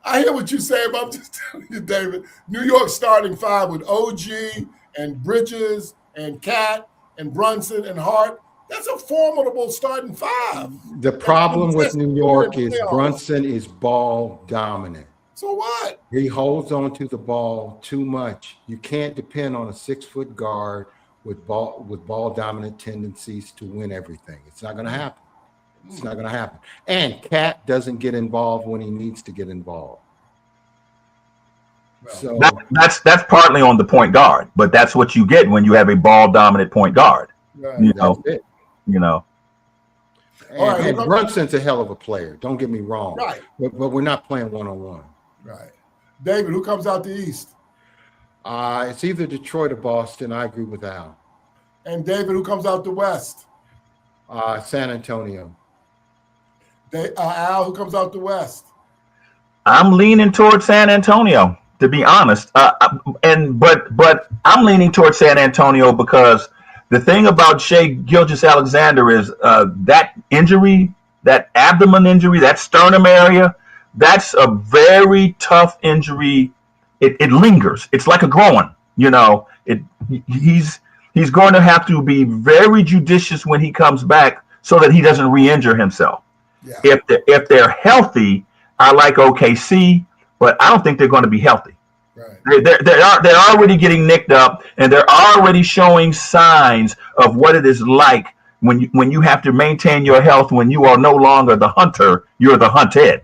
I hear what you say, but I'm just telling you, David. New York starting 5 with OG and Bridges and Cat and Brunson and Hart. That's a formidable starting 5. The problem with New York is Brunson is ball dominant. So what? He holds on to the ball too much. You can't depend on a 6-foot guard with ball dominant tendencies to win everything. It's not going to happen. It's not going to happen. And Cat doesn't get involved when he needs to get involved. Well, So that's partly on the point guard, but that's what you get when you have a ball dominant point guard. right. You that's know, it. you know. And, All right, and Brunson's a hell of a player. Don't get me wrong. Right. But we're not playing one-on-one. Right. David, who comes out the East? It's either Detroit or Boston. I agree with Al. And David, who comes out the West? San Antonio. Al, who comes out the West? I'm leaning towards San Antonio, to be honest. But I'm leaning towards San Antonio because the thing about Shai Gilgeous-Alexander is that injury, that abdomen injury, that sternum area, that's a very tough injury. It lingers. It's like a growing, you know. He's going to have to be very judicious when he comes back so that he doesn't re-injure himself. Yeah. If they're healthy, I like OKC, but I don't think they're going to be healthy. Right. They're already getting nicked up, and they're already showing signs of what it is like when you have to maintain your health when you are no longer the hunter, you're the hunted.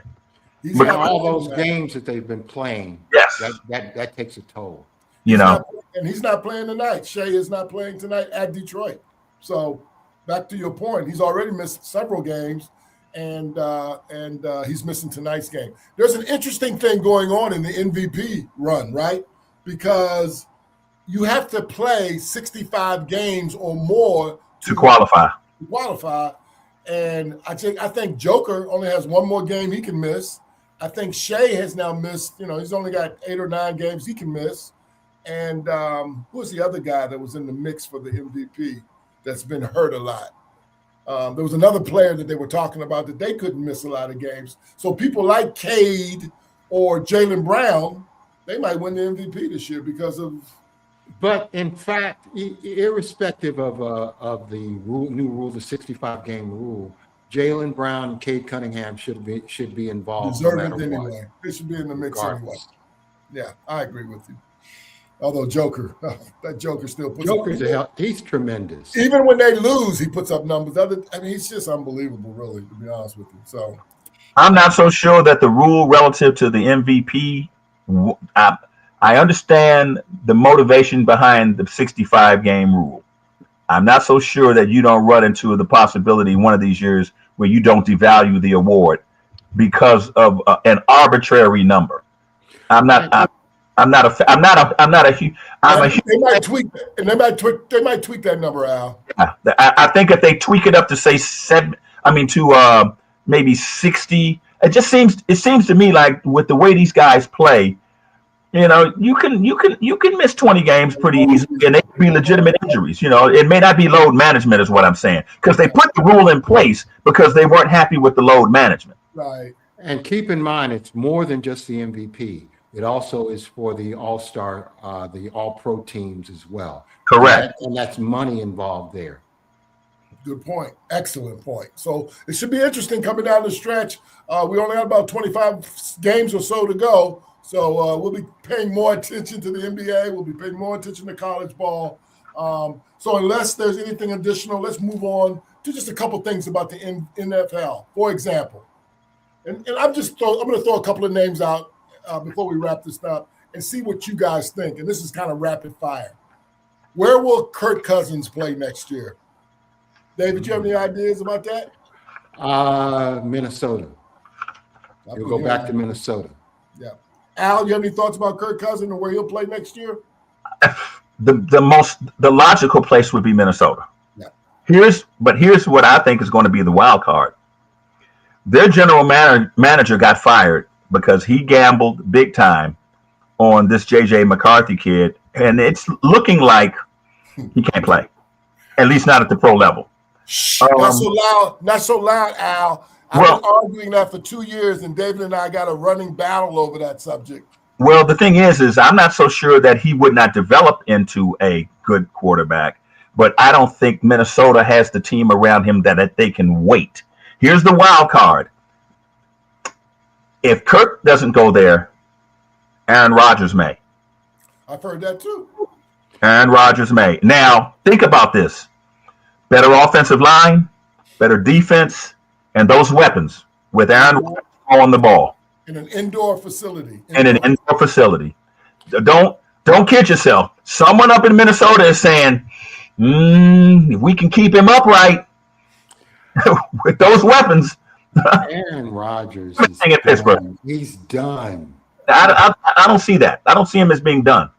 But all those games that they've been playing, yes, that takes a toll. You know, and he's not playing tonight. Shai is not playing tonight at Detroit. So back to your point, he's already missed several games, and he's missing tonight's game. There's an interesting thing going on in the MVP run, right? Because you have to play 65 games or more to qualify. And I think Joker only has one more game he can miss. I think Shai has now missed, he's only got 8 or 9 games he can miss. And who was the other guy that was in the mix for the MVP that's been hurt a lot? There was another player that they were talking about that they couldn't miss a lot of games. So people like Cade or Jaylen Brown, they might win the MVP this year because of. But in fact, irrespective of the new rule, the 65-game rule, Jaylen Brown and Cade Cunningham should be involved. Deserved anyway. They should be in the mix anyway. Yeah, I agree with you. Although Joker, that Joker still puts he's tremendous. Even when they lose, he puts up numbers. He's just unbelievable, really, to be honest with you. So I'm not so sure that the rule relative to the MVP. I understand the motivation behind the 65-game rule. I'm not so sure that you don't run into the possibility one of these years where you don't devalue the award because of an arbitrary number. They might tweak that number, Al. I think if they tweak it up to say maybe 60, it seems to me like with the way these guys play, you can miss 20 games pretty easily, and they could be legitimate injuries. It may not be load management, is what I'm saying, because they put the rule in place because they weren't happy with the load management. Right. And keep in mind, it's more than just the MVP. It also is for the All-Star, the All-Pro teams as well. Correct. And that's money involved there. Good point. Excellent point. So it should be interesting coming down the stretch. We only have about 25 games or so to go. So we'll be paying more attention to the NBA. We'll be paying more attention to college ball. So unless there's anything additional, let's move on to just a couple things about the NFL. For example, and I'm going to throw a couple of names out before we wrap this up and see what you guys think. And this is kind of rapid fire. Where will Kirk Cousins play next year? David, do you have any ideas about that? Minnesota. He'll go back to Minnesota. Yeah. Al, you have any thoughts about Kirk Cousins and where he'll play next year? The logical place would be Minnesota. Yeah. Here's what I think is going to be the wild card. Their general manager got fired because he gambled big time on this JJ McCarthy kid, and it's looking like he can't play, at least not at the pro level. Not so loud, Al. I've been arguing that for 2 years, and David and I got a running battle over that subject. Well, the thing is I'm not so sure that he would not develop into a good quarterback, but I don't think Minnesota has the team around him that they can wait. Here's the wild card. If Kirk doesn't go there, Aaron Rodgers may. I've heard that too. Aaron Rodgers may. Now, think about this. Better offensive line, better defense, and those weapons with Aaron Rodgers on the ball. In an indoor facility. In an indoor facility. Don't kid yourself. Someone up in Minnesota is saying, if we can keep him upright with those weapons. Aaron Rodgers is in Pittsburgh. He's done. I don't see that. I don't see him as being done.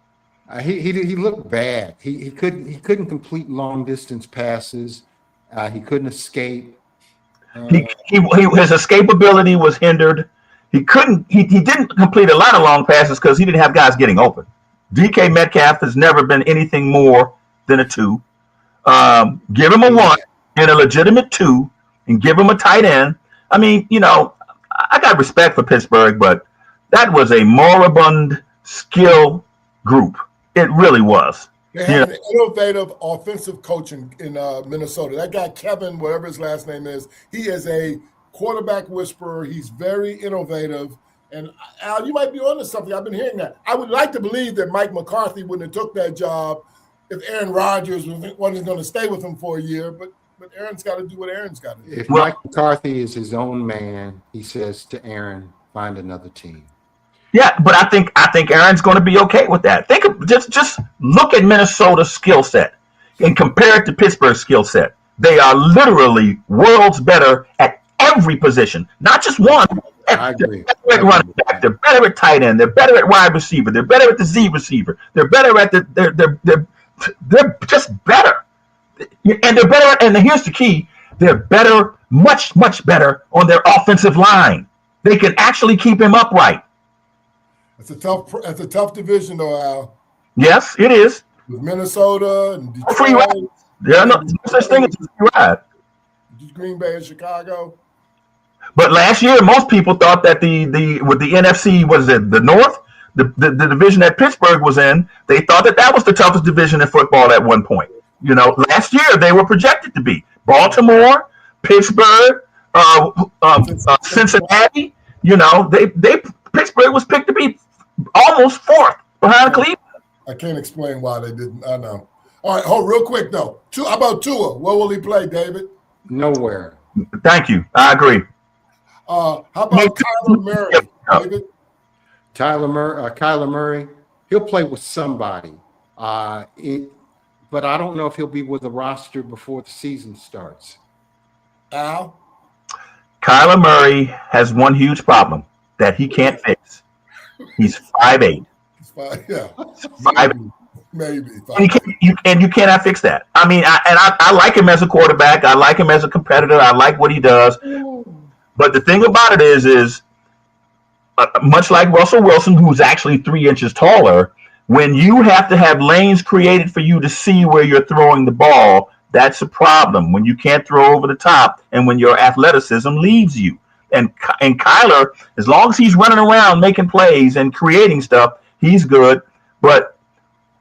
He looked bad. He couldn't complete long distance passes. He couldn't escape. His escapability was hindered. He didn't complete a lot of long passes because he didn't have guys getting open. DK Metcalf has never been anything more than a 2. Give him a 1 and a legitimate 2, and give him a tight end. I mean, I got respect for Pittsburgh, but that was a moribund skill group. It really was. They have an innovative offensive coach in Minnesota. That guy, Kevin, whatever his last name is, he is a quarterback whisperer. He's very innovative. And Al, you might be onto something. I've been hearing that. I would like to believe that Mike McCarthy wouldn't have took that job if Aaron Rodgers wasn't going to stay with him for a year. But Aaron's got to do what Aaron's got to do. If Mike McCarthy is his own man, he says to Aaron, find another team. Yeah, but I think Aaron's going to be okay with that. Just look at Minnesota's skill set and compare it to Pittsburgh's skill set. They are literally worlds better at every position, not just one. I agree. They're better at running back. They're better at tight end. They're better at wide receiver. They're better at the Z receiver. They're better at they're just better. And they're better. And here's the key: they're better, much better on their offensive line. They can actually keep him upright. It's a tough division, though, Al. Yes, it is. With Minnesota and Detroit. Free ride. There are no such thing as a free ride. Green Bay and Chicago. But last year, most people thought that with the NFC, was it the North, the division that Pittsburgh was in, they thought that was the toughest division in football at one point. Last year they were projected to be Baltimore, Pittsburgh, Cincinnati. Pittsburgh was picked to be almost 4th behind Cleveland. I can't explain why they didn't. I know. All right, hold real quick though. How about Tua? Where will he play, David? Nowhere. Thank you. I agree. How about Kyler Murray, David? Kyler Murray, he'll play with somebody. But I don't know if he'll be with the roster before the season starts. Al? Kyler Murray has one huge problem that he can't fix. He's 5'8". He's 5'8". Yeah. 5'8". Maybe. And you cannot fix that. I mean, I like him as a quarterback. I like him as a competitor. I like what he does. But the thing about it is much like Russell Wilson, who's actually 3 inches taller, when you have to have lanes created for you to see where you're throwing the ball, that's a problem. When you can't throw over the top and when your athleticism leaves you. And Kyler, as long as he's running around making plays and creating stuff, he's good. But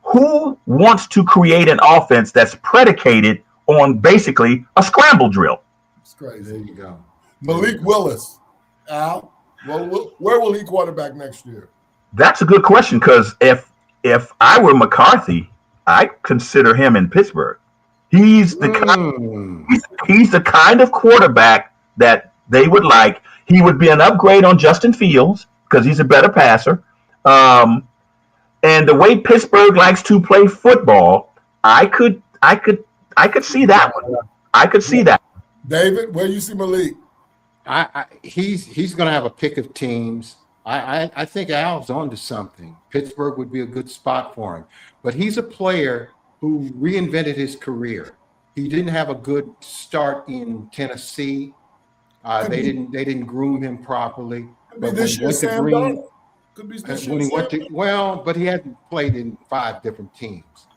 who wants to create an offense that's predicated on basically a scramble drill? It's crazy. There you go. Malik Willis, Al, where will he quarterback next year? That's a good question because if I were McCarthy, I'd consider him in Pittsburgh. He's the kind of quarterback that they would like. He would be an upgrade on Justin Fields because he's a better passer. And the way Pittsburgh likes to play football, I could see that one. I could see that. David, where do you see Malik? He's going to have a pick of teams. I think Al's onto something. Pittsburgh would be a good spot for him. But he's a player who reinvented his career. He didn't have a good start in Tennessee. They didn't groom him properly. But this year, Sam Darnold. Could be this year. But he hadn't played in 5 different teams.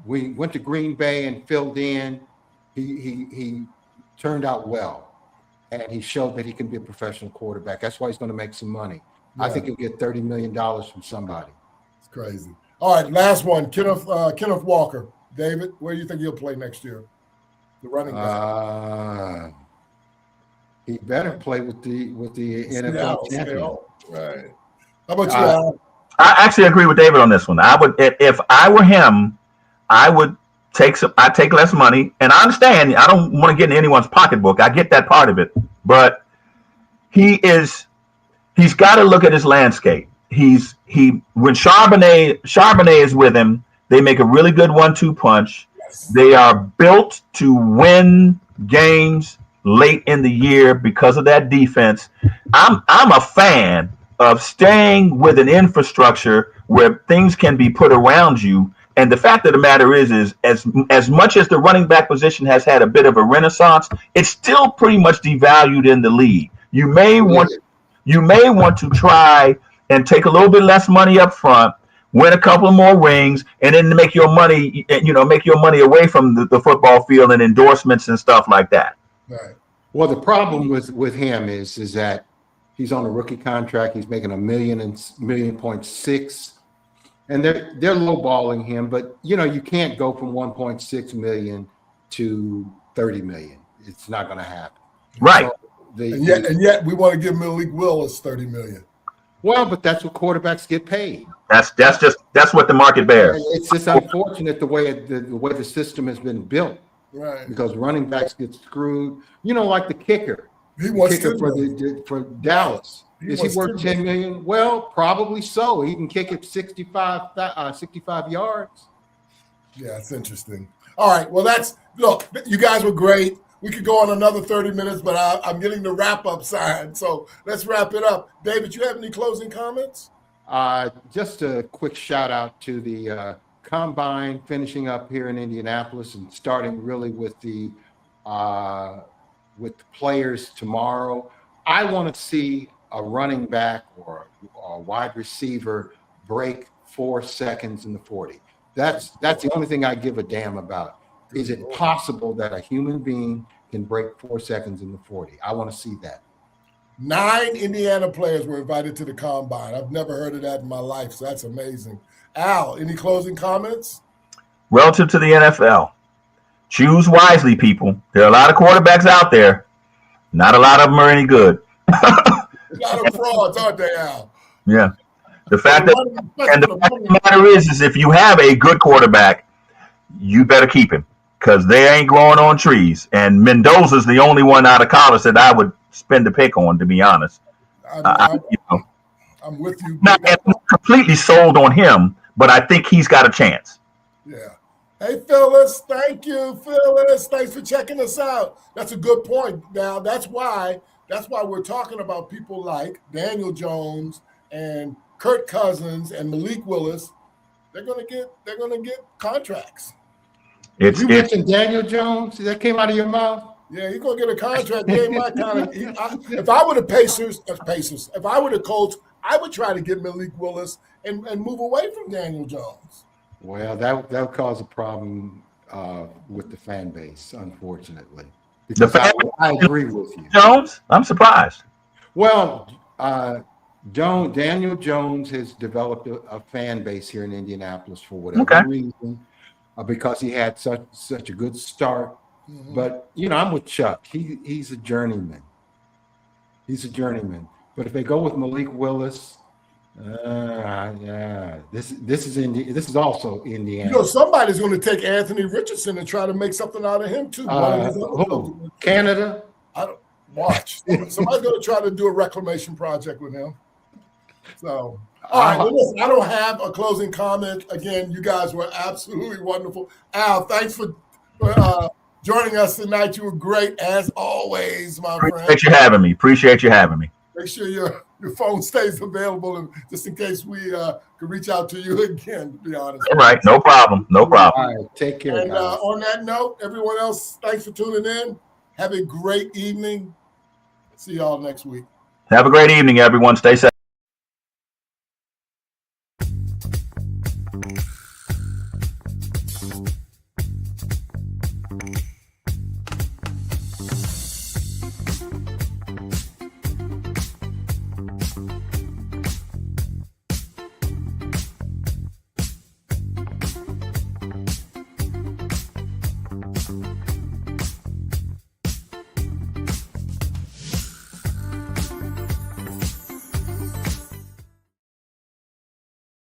We went to Green Bay and filled in. He turned out well. And he showed that he can be a professional quarterback. That's why he's going to make some money. Yeah. I think he'll get $30 million from somebody. It's crazy. All right, last one. Kenneth Walker. David, where do you think he'll play next year? The running back. He better play with the NFL champion. Right. How about you, Al? I actually agree with David on this one. I would, if I were him, I would I take less money, and I understand. I don't want to get in anyone's pocketbook. I get that part of it, but he's got to look at his landscape. When Charbonnet is with him, they make a really good 1-2 punch. Yes. They are built to win games late in the year because of that defense. I'm a fan of staying with an infrastructure where things can be put around you. And the fact of the matter is as much as the running back position has had a bit of a renaissance, it's still pretty much devalued in the league. You may want to try and take a little bit less money up front, win a couple more rings, and then make your money away from the football field and endorsements and stuff like that. Right. Well, the problem with him is that he's on a rookie contract. He's making $1.6 million, and they're lowballing him. But you can't go from 1.6 million to 30 million. It's not going to happen. Right. So and yet we want to give Malik Willis $30 million. Well, but that's what quarterbacks get paid. That's what the market bears. It's just unfortunate the way the system has been built. Right. Because running backs get screwed. Like the kicker. He wants kicker for Dallas. Is he worth $10 million? Well, probably so. He can kick it 65 yards. Yeah, it's interesting. All right. Well, look, you guys were great. We could go on another 30 minutes, but I'm getting the wrap-up sign. So let's wrap it up. David, you have any closing comments? Just a quick shout out to the Combine finishing up here in Indianapolis and starting really with the players tomorrow. I want to see a running back or a wide receiver break 4 seconds in the 40. That's the only thing I give a damn about. Is it possible that a human being can break 4 seconds in the 40? I want to see that. 9 Indiana players were invited to the Combine. I've never heard of that in my life, so that's amazing. Al, any closing comments? Relative to the NFL, choose wisely, people. There are a lot of quarterbacks out there. Not a lot of them are any good. A lot of frauds, aren't they, Al? Yeah. The fact of the matter is if you have a good quarterback, you better keep him because they ain't growing on trees. And Mendoza's the only one out of college that I would spend a pick on, to be honest. I'm with you. Not completely sold on him, but I think he's got a chance. Yeah. Hey, Phyllis, thank you, Phyllis. Thanks for checking us out. That's a good point. Now, that's why we're talking about people like Daniel Jones and Kirk Cousins and Malik Willis. They're gonna get contracts. You mentioned Daniel Jones. That came out of your mouth. Yeah, he's gonna get a contract. If I were the Pacers, if I were the Colts, I would try to get Malik Willis and move away from Daniel Jones. Well, that would cause a problem with the fan base, unfortunately. I agree with you. Jones, I'm surprised. Well, Daniel Jones has developed a fan base here in Indianapolis for whatever reason, because he had such a good start. Mm-hmm. But I'm with Chuck. He's a journeyman. But if they go with Malik Willis, this is also Indiana. Somebody's going to take Anthony Richardson and try to make something out of him too. Canada. I don't watch. Somebody's going to try to do a reclamation project with him. So, all right. Well, listen, I don't have a closing comment. Again, you guys were absolutely wonderful. Al, thanks for joining us tonight. You were great as always, my friend. Appreciate you having me. Make sure your phone stays available, and just in case we could reach out to you again. To be honest. All right, no problem. All right, take care. And on that note, everyone else, thanks for tuning in. Have a great evening. See y'all next week. Have a great evening, everyone. Stay safe.